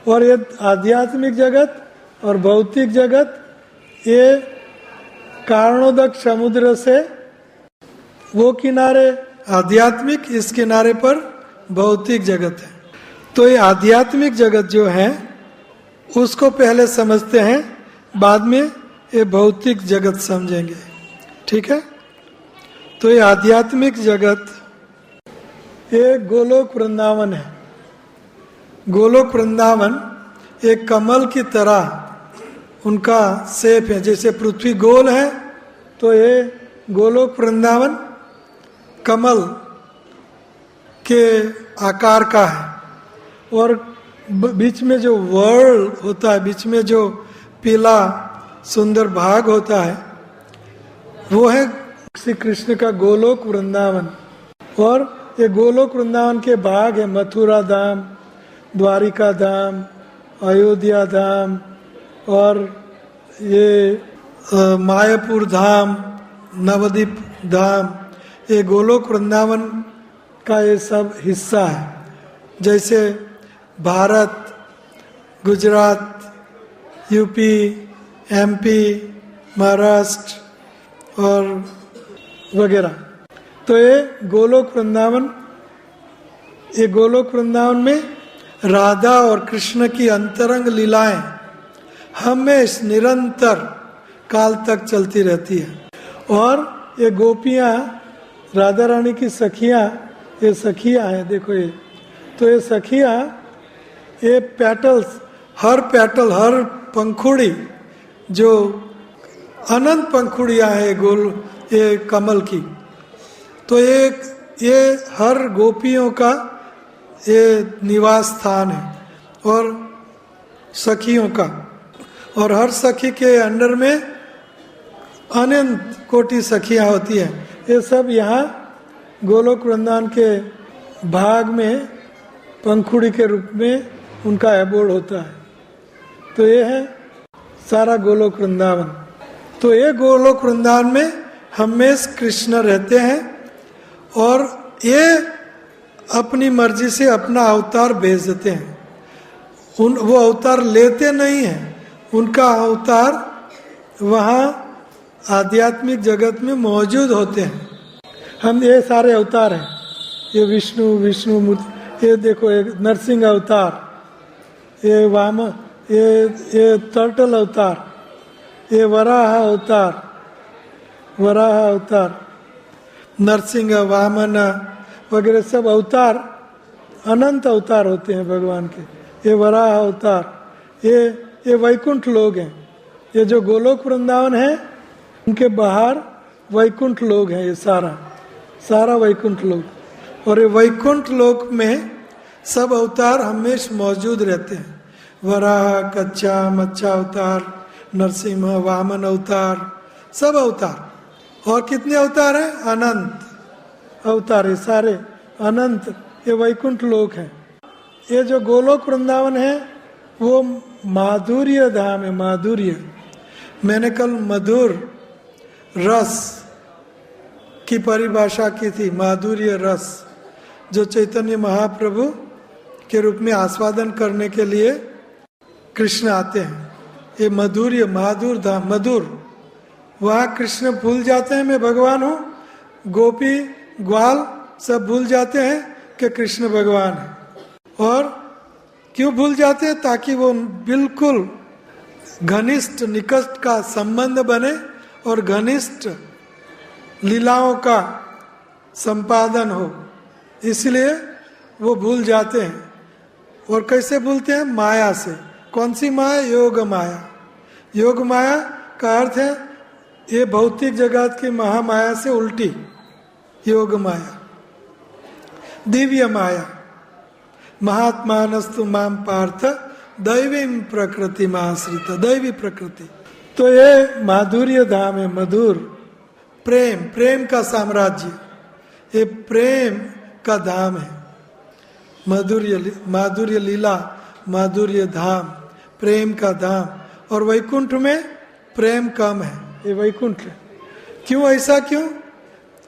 और ये आध्यात्मिक जगत और भौतिक जगत ये कारणोदक समुद्र से वो किनारे आध्यात्मिक, इस किनारे पर भौतिक जगत है। तो ये आध्यात्मिक जगत जो है उसको पहले समझते हैं, बाद में ये भौतिक जगत समझेंगे। ठीक है। तो ये आध्यात्मिक जगत ये गोलोक वृंदावन है। गोलोक वृंदावन एक कमल की तरह उनका शेप है। जैसे पृथ्वी गोल है तो ये गोलोक वृंदावन कमल के आकार का है। और बीच में जो वर्ल्ड होता है, बीच में जो पीला सुंदर भाग होता है वो है श्री कृष्ण का गोलोक वृंदावन। और ये गोलोक वृंदावन के भाग है मथुरा धाम, द्वारिका धाम, अयोध्या धाम और ये मायापुर धाम, नवद्वीप धाम, ये गोलोक वृंदावन का ये सब हिस्सा है। जैसे भारत, गुजरात, यूपी, एमपी, महाराष्ट्र और वगैरह। तो ये गोलोक वृंदावन में राधा और कृष्ण की अंतरंग लीलाएं हमेशा निरंतर काल तक चलती रहती है। और ये गोपियां, राधा रानी की सखियां, ये सखियां हैं, देखो ये। तो ये सखियां, ये पेटल्स, हर पंखुड़ी जो अनंत पंखुड़ियां है गोल ये कमल की, तो ये हर गोपियों का ये निवास स्थान है और सखियों का। और हर सखी के अंडर में अनंत कोटि सखियां होती हैं। ये सब यहाँ गोलोक वृंदावन के भाग में पंखुड़ी के रूप में उनका एबोर्ड होता है। तो ये है सारा गोलोक वृंदावन। तो ये गोलोक वृंदावन में हमेशा कृष्ण रहते हैं और ये अपनी मर्जी से अपना अवतार भेज देते हैं। वो अवतार लेते नहीं हैं, उनका अवतार वहाँ आध्यात्मिक जगत में मौजूद होते हैं। हम ये सारे अवतार हैं, ये विष्णु मूर्ति, ये देखो एक नरसिंह अवतार, ये ये टर्टल अवतार, ये वराह अवतार, नरसिंह, वामन वगैरह सब अवतार, अनंत अवतार होते हैं भगवान के। ये वराह अवतार, ये वैकुंठ लोग हैं। ये जो गोलोक वृंदावन है उनके बाहर वैकुंठ लोग हैं। ये सारा वैकुंठ लोग। और ये वैकुंठ लोक में सब अवतार हमेशा मौजूद रहते हैं। वराह, कच्चा, मच्छा अवतार, नरसिंह, वामन अवतार, सब अवतार। और कितने अवतार हैं? अनंत अवतार, ये सारे अनंत, ये वैकुंठ लोक हैं। ये जो गोलोक वृंदावन है वो माधुर्य धाम है। माधुर्य, मैंने कल मधुर रस की परिभाषा की थी। माधुर्य रस जो चैतन्य महाप्रभु के रूप में आस्वादन करने के लिए कृष्ण आते हैं। ये मधुर्य, माधुर धाम, मधुर, वहाँ कृष्ण भूल जाते हैं मैं भगवान हूँ। गोपी ग्वाल सब भूल जाते हैं कि कृष्ण भगवान है। और क्यों भूल जाते हैं? ताकि वो बिल्कुल घनिष्ठ निकट का संबंध बने और घनिष्ठ लीलाओं का संपादन हो, इसलिए वो भूल जाते हैं। और कैसे भूलते हैं? माया से। कौन सी माया? योग माया। योग माया का अर्थ है ये भौतिक जगत की महामाया से उल्टी योग माया, दिव्य माया। महात्मानस्तु माम पार्थ दैवी प्रकृति महाश्रित, दैवी प्रकृति। तो ये माधुर्य धाम है, मधुर, प्रेम का साम्राज्य, ये प्रेम का धाम है। माधुर्य लीला, माधुर्य धाम, प्रेम का धाम। और वैकुंठ में प्रेम कम है, ये वैकुंठ है। क्यों ऐसा?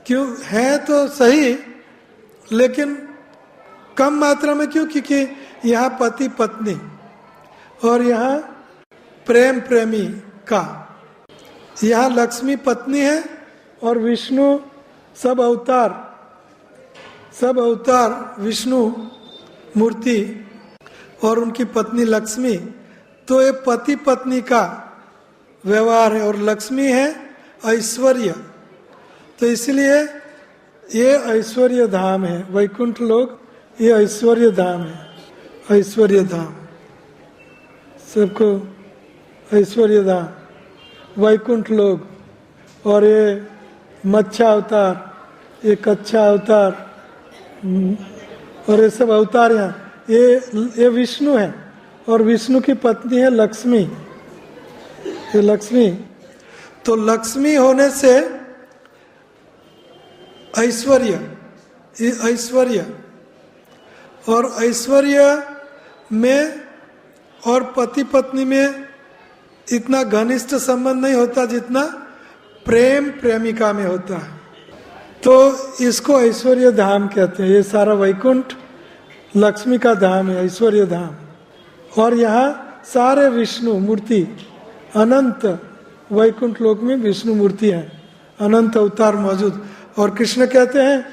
क्यों है तो सही, लेकिन कम मात्रा में। क्यों? क्योंकि यहाँ पति पत्नी और यहाँ प्रेम प्रेमी का। यहाँ लक्ष्मी पत्नी है और विष्णु सब अवतार विष्णु मूर्ति और उनकी पत्नी लक्ष्मी। तो ये पति पत्नी का व्यवहार है और लक्ष्मी है ऐश्वर्य। तो इसलिए ये ऐश्वर्य धाम है वैकुंठ लोक, ये ऐश्वर्य धाम है। ऐश्वर्य धाम सबको ऐश्वर्य धाम वैकुंठ लोक। और ये मच्छा अवतार, ये कच्छा अवतार और ये सब अवतार यहाँ, ये विष्णु है और विष्णु की पत्नी है लक्ष्मी। ये लक्ष्मी, तो लक्ष्मी होने से ऐश्वर्य, ये ऐश्वर्य और ऐश्वर्य में और पति पत्नी में इतना घनिष्ठ संबंध नहीं होता जितना प्रेम प्रेमिका में होता है। तो इसको ऐश्वर्य धाम कहते हैं। ये सारा वैकुंठ लक्ष्मी का धाम है, ऐश्वर्य धाम। और यहाँ सारे विष्णु मूर्ति अनंत, वैकुंठ लोक में विष्णु मूर्ति है, अनंत अवतार मौजूद। और कृष्ण कहते हैं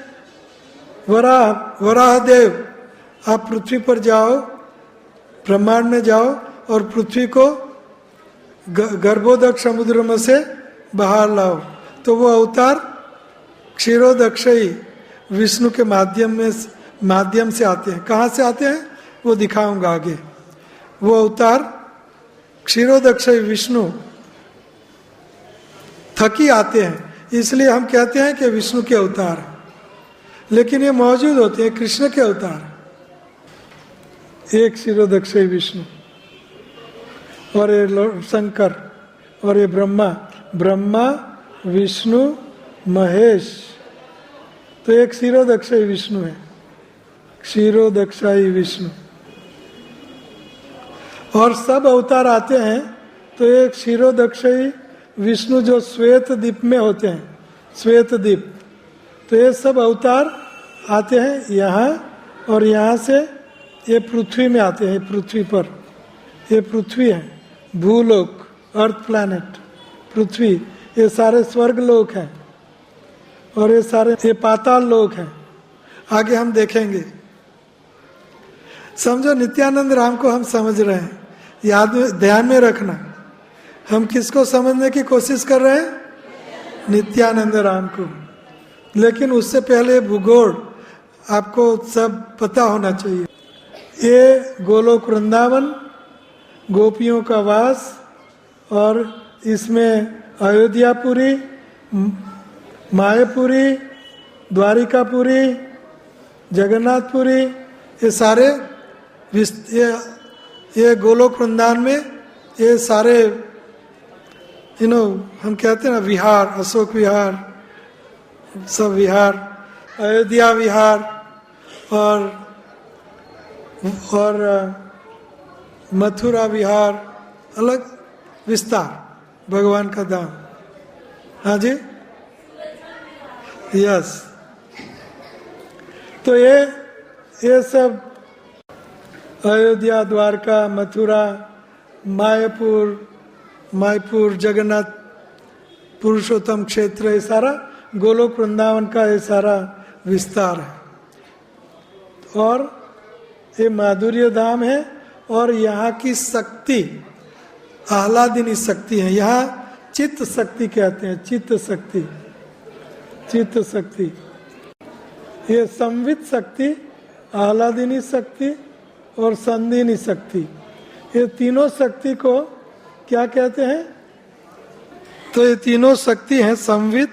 वराह देव, आप पृथ्वी पर जाओ, ब्रह्मांड में जाओ और पृथ्वी को गर्भोदक समुद्र में से बाहर लाओ। तो वो अवतार क्षीरोदक्षयी विष्णु के माध्यम से आते हैं। कहाँ से आते हैं वो दिखाऊंगा आगे। वो अवतार क्षीरोदक्षयी विष्णु थकी आते हैं, इसलिए हम कहते हैं कि विष्णु के अवतार हैं, लेकिन ये मौजूद होते हैं कृष्ण के अवतार। एक क्षीरोदक्षयी विष्णु और ये शंकर और ये ब्रह्मा विष्णु महेश। तो एक क्षीरोदक्षयी विष्णु है, क्षीरोदक्षयी विष्णु। और सब अवतार आते हैं तो एक क्षीरोदक्षयी विष्णु जो श्वेत द्वीप में होते हैं, श्वेत द्वीप। तो ये सब अवतार आते हैं यहाँ, और यहाँ से ये पृथ्वी में आते हैं। पृथ्वी पर, ये पृथ्वी है, भूलोक, अर्थ प्लैनेट, पृथ्वी। ये सारे स्वर्ग लोक हैं और ये पाताल लोक हैं। आगे हम देखेंगे। समझो नित्यानंद राम को हम समझ रहे हैं, ध्यान में रखना। हम किसको समझने की कोशिश कर रहे हैं? नित्यानंद राम को। लेकिन उससे पहले भूगोल आपको सब पता होना चाहिए। ये गोलोक वृंदावन, गोपियों का वास, और इसमें अयोध्यापुरी, मायापुरी, द्वारिकापुरी, जगन्नाथपुरी, ये सारे ये गोलोक वृंदावन में ये सारे हम कहते हैं ना विहार, अशोक विहार, सब विहार, अयोध्या विहार और मथुरा विहार, अलग विस्तार, भगवान का धाम। हाँ जी, यस। तो ये सब अयोध्या, द्वारका, मथुरा, मायपुर, जगन्नाथ, पुरुषोत्तम क्षेत्र, ये सारा गोलोक वृंदावन का ये सारा विस्तार है। और ये माधुर्य धाम है। और यहाँ की शक्ति आह्लादिनी शक्ति है। यहाँ चित्त शक्ति कहते हैं, चित्त शक्ति। ये संवित शक्ति, आह्लादिनी शक्ति और संदिनी शक्ति, ये तीनों शक्ति को क्या कहते हैं? तो ये तीनों शक्ति है संवित,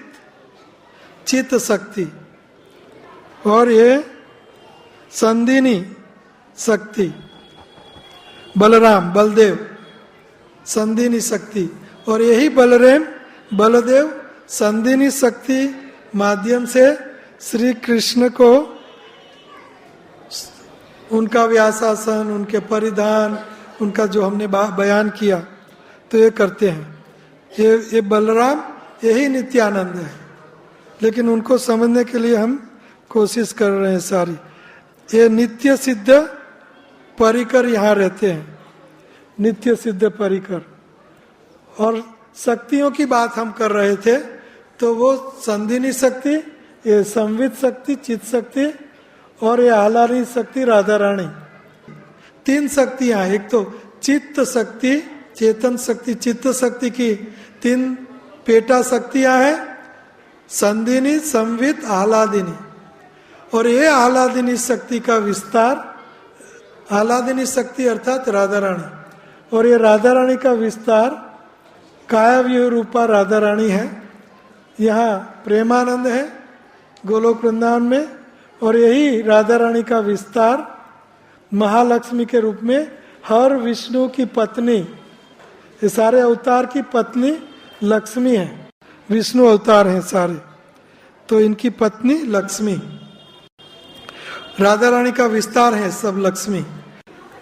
चित्त शक्ति और ये संदिनी शक्ति। बलदेव संदिनी शक्ति। और यही बलदेव संदिनी शक्ति माध्यम से श्री कृष्ण को उनका व्यासासन, उनके परिधान, उनका जो हमने बयान किया, तो ये करते हैं। ये बलराम यही नित्यानंद है, लेकिन उनको समझने के लिए हम कोशिश कर रहे हैं सारी। ये नित्य सिद्ध परिकर यहाँ रहते हैं, नित्य सिद्ध परिकर। और शक्तियों की बात हम कर रहे थे, तो वो संधिनी शक्ति, ये संवित शक्ति, चित्त शक्ति, और ये आह्लादनी शक्ति राधा रानी, 3 शक्तियां। एक तो चित्त शक्ति, चेतन शक्ति, चित्त शक्ति की 3 पेटा शक्तियां हैं, संधिनी, संवित, आह्लादिनी। और ये आह्लादिनी शक्ति का विस्तार, आह्लादिनी शक्ति अर्थात राधा रानी, और ये राधा रानी का विस्तार कायाव्यूह रूपा राधा रानी है। यहाँ प्रेमानंद है गोलोक वृंदावन में, और यही राधा रानी का विस्तार महालक्ष्मी के रूप में हर विष्णु की पत्नी, ये सारे अवतार की पत्नी लक्ष्मी है, विष्णु अवतार हैं सारे, तो इनकी पत्नी लक्ष्मी, राधा रानी का विस्तार है सब लक्ष्मी।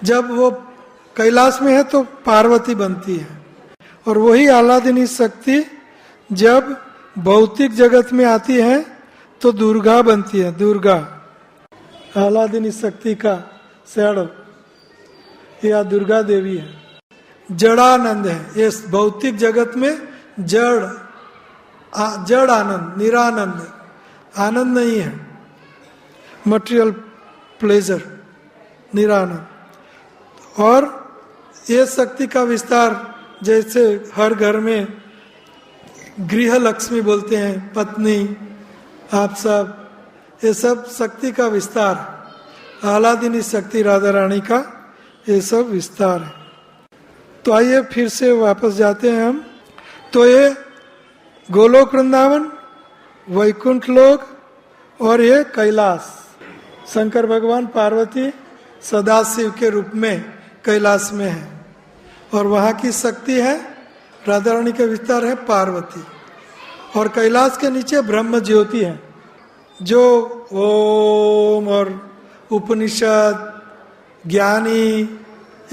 जब वो कैलाश में है तो पार्वती बनती है, और वही आह्लादिनी शक्ति जब भौतिक जगत में आती है तो दुर्गा बनती है, दुर्गा आह्लादिनी शक्ति का शैडो, या दुर्गा देवी है। जड़ानंद है, ये भौतिक जगत में जड़ आनंद, निरानंद, आनंद नहीं है, मटेरियल प्लेजर, निरानंद। और ये शक्ति का विस्तार, जैसे हर घर में गृह लक्ष्मी बोलते हैं, पत्नी, आप सब, ये सब शक्ति का विस्तार, आह्लादिनी शक्ति राधा रानी का ये सब विस्तार है। तो आइए फिर से वापस जाते हैं हम। तो ये गोलोक वृंदावन, वैकुंठ लोक, और ये कैलाश, शंकर भगवान पार्वती सदाशिव के रूप में कैलाश में है, और वहाँ की शक्ति है राधा रानी का विस्तार है पार्वती। और कैलाश के नीचे ब्रह्म ज्योति है, जो ओम और उपनिषद, ज्ञानी,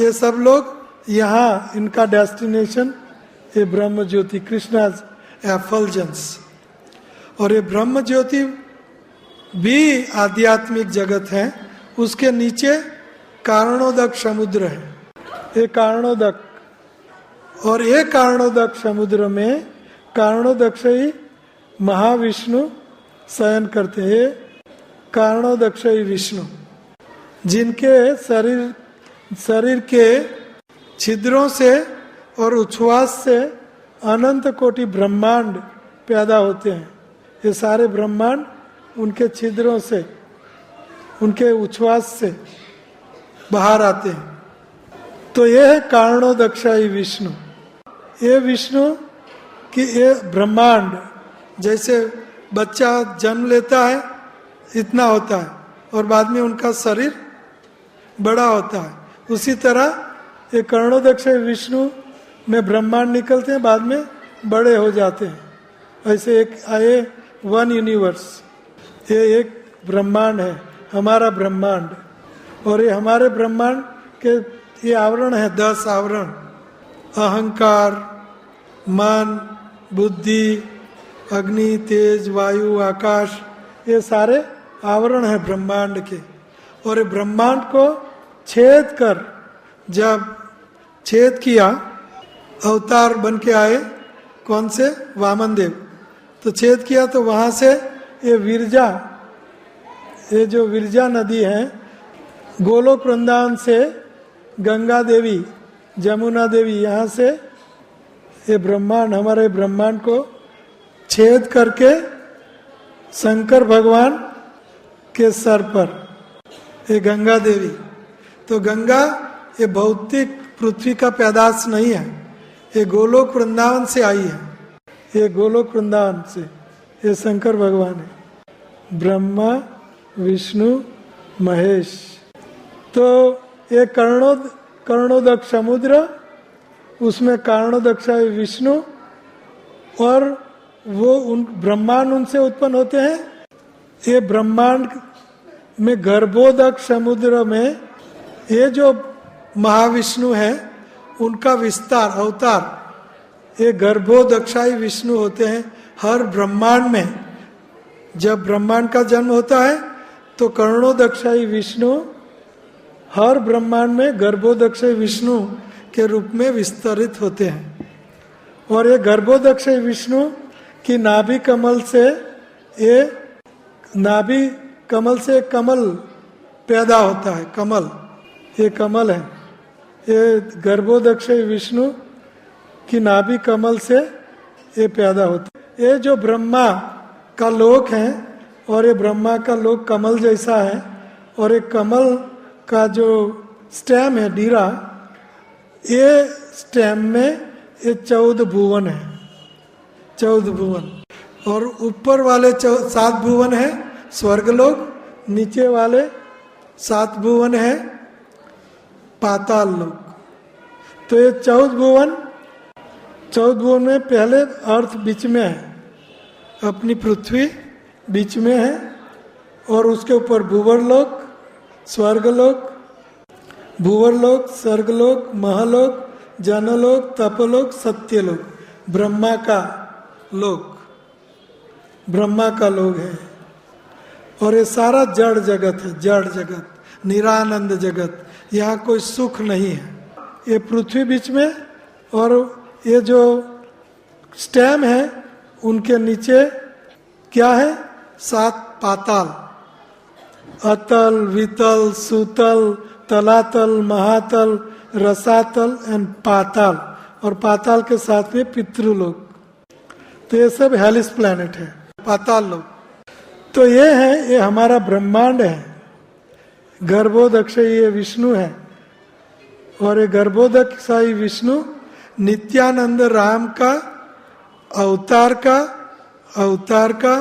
ये सब लोग यहाँ, इनका डेस्टिनेशन ये ब्रह्म ज्योति, कृष्णाज एफल्जेंस। और ये ब्रह्म ज्योति भी आध्यात्मिक जगत है, उसके नीचे कारणोदक समुद्र है, ये कारणोदक। और ये कारणोदक समुद्र में कारणोदक से ही महाविष्णु शयन करते हैं, कारणोदक से ही विष्णु, जिनके शरीर के छिद्रों से और उच्छ्वास से अनंत कोटि ब्रह्मांड पैदा होते हैं। ये सारे ब्रह्मांड उनके छिद्रों से, उनके उच्छ्वास से बाहर आते हैं। तो ये है कारणोदक्षाई विष्णु। ये विष्णु कि ये ब्रह्मांड, जैसे बच्चा जन्म लेता है इतना होता है, और बाद में उनका शरीर बड़ा होता है, उसी तरह ये कारणोदक्षाई विष्णु में ब्रह्मांड निकलते हैं, बाद में बड़े हो जाते हैं। ऐसे एक आए वन यूनिवर्स, ये एक ब्रह्मांड है, हमारा ब्रह्मांड। और ये हमारे ब्रह्मांड के ये आवरण है, 10 आवरण, अहंकार, मन, बुद्धि, अग्नि, तेज, वायु, आकाश, ये सारे आवरण है ब्रह्मांड के। और ये ब्रह्मांड को छेद कर, जब छेद किया, अवतार बन के आए, कौन से? वामन देव। तो छेद किया तो वहां से ये विरजा, ये जो विरजा नदी है, गोलोक वृंदावन से गंगा देवी, जमुना देवी, यहाँ से ये ब्रह्मांड, हमारे ब्रह्मांड को छेद करके शंकर भगवान के सर पर ये गंगा देवी। तो गंगा ये भौतिक पृथ्वी का पैदाश नहीं है, ये गोलोक वृंदावन से आई है, ये गोलोक वृंदावन से, ये शंकर भगवान है, ब्रह्मा, विष्णु, महेश। तो ये कर्णोदक समुद्र, उसमें कारणोदक्षा विष्णु, और वो उन ब्रह्मांड उनसे उत्पन्न होते हैं। ये ब्रह्मांड में गर्भोदक समुद्र में ये जो महाविष्णु है उनका विस्तार अवतार, ये गर्भोदक्षाई विष्णु होते हैं हर ब्रह्मांड में। जब ब्रह्मांड का जन्म होता है तो कर्ण विष्णु हर ब्रह्मांड में गर्भोदक्षाई विष्णु के रूप में विस्तरित होते हैं। और ये गर्भोदक्षाई विष्णु की नाभि कमल से कमल पैदा होता है। कमल, ये कमल है, ये गर्भोदक्षाई विष्णु की नाभि कमल से ये पैदा होता है। ये जो ब्रह्मा का लोक है और ये ब्रह्मा का लोक कमल जैसा है, और ये कमल का जो स्टेम है डीरा, ये स्टेम में ये 14 भुवन है, 14 भुवन। और ऊपर वाले 7 भुवन है स्वर्गलोक, नीचे वाले 7 भुवन है पाताल लोक। तो ये 14 भुवन में पहले अर्थ बीच में है, अपनी पृथ्वी बीच में है, और उसके ऊपर भूवरलोक, स्वर्गलोक, भूवरलोक, स्वर्गलोक, महलोक, जनलोक, तपलोक, सत्यलोक, ब्रह्मा का लोक, ब्रह्मा का लोक है। और ये सारा जड़ जगत है, जड़ जगत, निरानंद जगत, यहाँ कोई सुख नहीं है। ये पृथ्वी बीच में, और ये जो स्टेम है उनके नीचे क्या है? 7 पाताल, अतल, वितल, सुतल, तलातल, महातल, रसातल एंड पाताल, और पाताल के साथ में पितृलोक। तो ये सब हेलिस प्लैनेट है, पाताल लोक। तो ये है, ये हमारा ब्रह्मांड है। गर्भोदक्षाई ये विष्णु है, और ये गर्भोदक्षाई विष्णु नित्यानंद राम का अवतार का अवतार का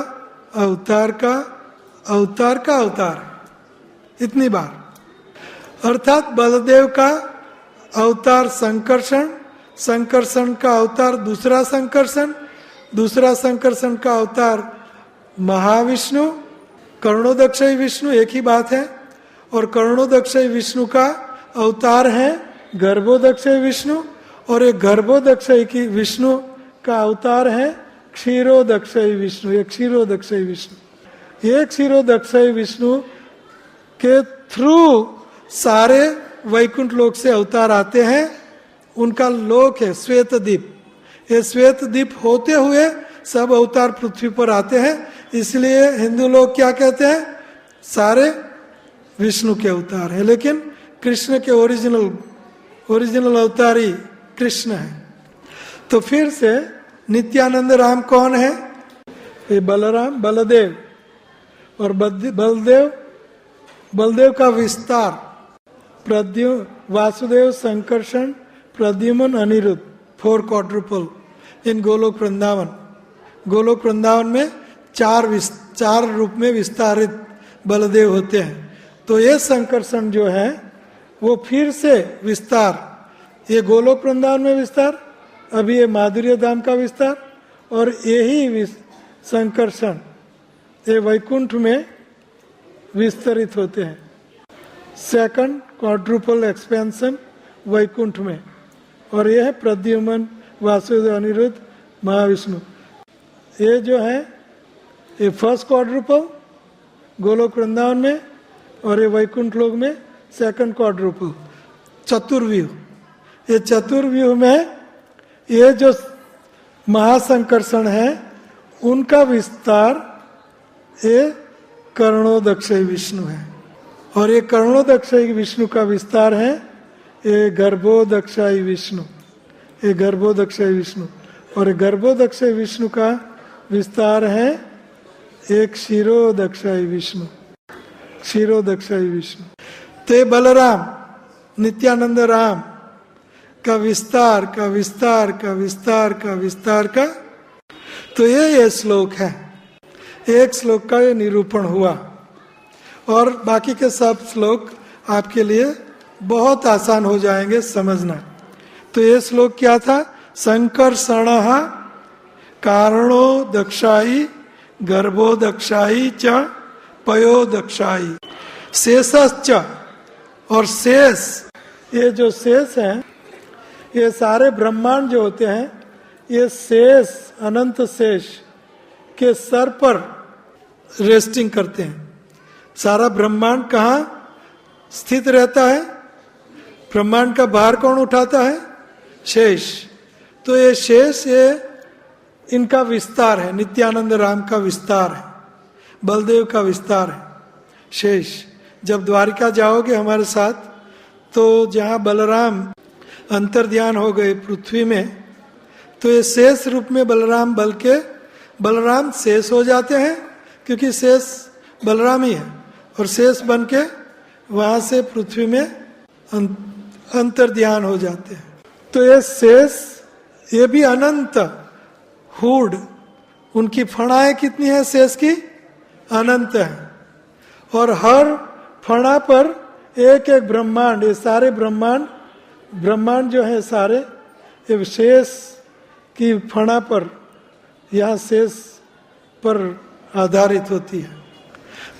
अवतार का अवतार का अवतार, इतनी बार। अर्थात बलदेव का अवतार संकर्षण, संकर्षण का अवतार दूसरा संकर्षण, दूसरा संकर्षण का अवतार महाविष्णु, कर्णोदक्षाई विष्णु, एक ही बात है। और कर्णोदक्षाई विष्णु का अवतार है गर्भोदक्षाई विष्णु, और एक गर्भोदक्षाई की विष्णु का अवतार है क्षीरोदक्षाई विष्णु। एक क्षीरोदक्षाई विष्णु, एक क्षीरोदक्षाई विष्णु के थ्रू सारे वैकुंठ लोक से अवतार आते हैं। उनका लोक है श्वेतद्वीप। ये श्वेतद्वीप होते हुए सब अवतार पृथ्वी पर आते हैं। इसलिए हिंदू लोग क्या कहते हैं? सारे विष्णु के अवतार है, लेकिन कृष्ण के ओरिजिनल अवतारी कृष्ण है। तो फिर से नित्यानंद राम कौन है? ये बलराम, बलदेव। और बलदेव का विस्तार वासुदेव, संकर्षण, प्रद्युम्न, अनिरुद्ध, 4 क्वाड्रुपल इन गोलोक वृंदावन। गोलोक वृंदावन में 4 रूप में विस्तारित बलदेव होते हैं। तो ये संकर्षण जो है वो फिर से विस्तार, ये गोलोक वृंदावन में विस्तार, अभी ये माधुर्य धाम का विस्तार, और यही संकर्षण ये वैकुंठ में विस्तरित होते हैं। 2nd क्वाड्रुपल एक्सपेंशन वैकुंठ में, और ये है प्रद्युम्न, वासुदेव, अनिरुद्ध, महाविष्णु। ये जो है ये 1st क्वाड्रुपल गोलोक वृंदावन में, और ये वैकुंठ लोक में 2nd क्वाड्रुपल चतुर्व्यूह। ये चतुर्व्यूह में ये जो महासंकर्षण है उनका विस्तार ये कर्णोदक्षाई विष्णु है, और ये कर्णोदक्षाई विष्णु का विस्तार है ये गर्भोदक्षाई विष्णु, ये गर्भोदक्षाई विष्णु। और गर्भोदक्षाई विष्णु का विस्तार है एक क्षीरोदक्षाई विष्णु, क्षीरोदक्षाई विष्णु। ते बलराम, नित्यानंद राम का विस्तार का विस्तार का विस्तार का विस्तार का। तो ये श्लोक है, एक श्लोक का ये निरूपण हुआ, और बाकी के सब श्लोक आपके लिए बहुत आसान हो जाएंगे समझना। तो ये श्लोक क्या था? संकर्षण कारणो दक्षाई गर्भो दक्षाई च पयोदक्षाई शेषश्च, और शेष, ये जो शेष हैं, ये सारे ब्रह्मांड जो होते हैं, ये शेष, अनंत शेष के सर पर रेस्टिंग करते हैं। सारा ब्रह्मांड कहाँ स्थित रहता है? ब्रह्मांड का भार कौन उठाता है? शेष। तो ये शेष, ये इनका विस्तार है, नित्यानंद राम का विस्तार है, बलदेव का विस्तार है शेष। जब द्वारिका जाओगे हमारे साथ, तो जहाँ बलराम अंतर्ध्यान हो गए पृथ्वी में, तो ये शेष रूप में बलराम बल्कि बलराम शेष हो जाते हैं, क्योंकि शेष बलराम ही है, और शेष बन के वहाँ से पृथ्वी में अंतर्ध्यान हो जाते हैं। तो ये शेष, ये भी अनंत हुड, उनकी फणाएं कितनी है शेष की? अनंत है। और हर फणा पर एक एक ब्रह्मांड, ये सारे ब्रह्मांड जो है सारे, ये शेष की फणा पर, यहाँ शेष पर आधारित होती है।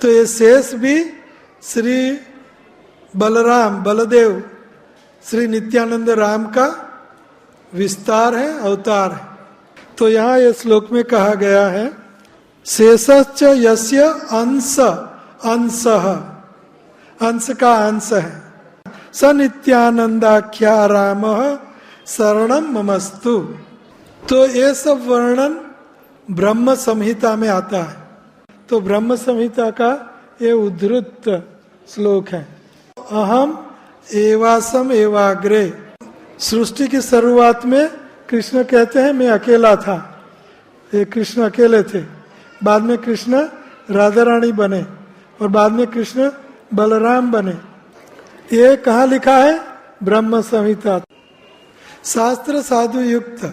तो ये शेष भी श्री बलराम, बलदेव, श्री नित्यानंद राम का विस्तार है, अवतार है। तो यहाँ ये श्लोक में कहा गया है, शेषश्च यस्य अंश अंशः, अंश का अंश है, स नित्यानंदाख्या राम शरणम ममस्तु। तो ये सब वर्णन ब्रह्म संहिता में आता है। तो ब्रह्म संहिता का ये उद्धृत श्लोक है। अहम एवासम एवाग्रे, सृष्टि की शुरुआत में कृष्ण कहते हैं मैं अकेला था, ये कृष्ण अकेले थे। बाद में कृष्ण राधा रानी बने, और बाद में कृष्ण बलराम बने। ये कहाँ लिखा है? ब्रह्म संहिता, शास्त्र साधु युक्त।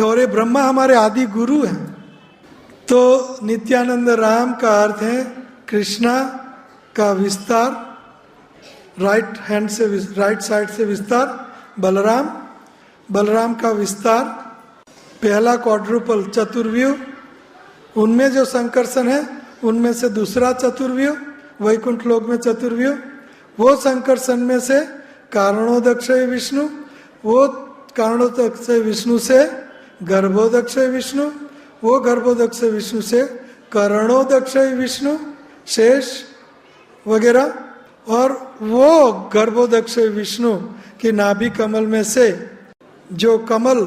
और ये ब्रह्मा हमारे आदि गुरु हैं। तो नित्यानंद राम का अर्थ है कृष्णा का विस्तार, राइट हैंड से, राइट साइड से विस्तार, बलराम का विस्तार, पहला क्वाड्रुपल चतुर्व्यूह, उनमें जो संकर्षण है उनमें से दूसरा चतुर्व्यूह, वैकुंठ लोक में चतुर्व्यूह, वो संकर्षण में से कारणोदक्षय विष्णु, वो कारणोदक्षय विष्णु से गर्भोदक्षय विष्णु, वो गर्भोदक्षय विष्णु से करणोदक्षय विष्णु, शेष वगैरह, और वो गर्भोदक्षय विष्णु की नाभि कमल में से जो कमल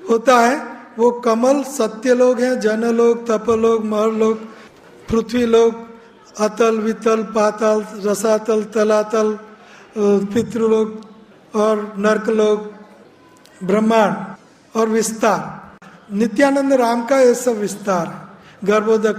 होता है, वो कमल सत्यलोक है, जनलोक, तपलोक, महरलोक, पृथ्वीलोक, अतल, वितल, पाताल, रसातल, तलातल, पितृलोक और नरकलोक, ब्रह्मांड और विस्तार। नित्यानंद राम का ये सब विस्तार, गर्भोदक्ष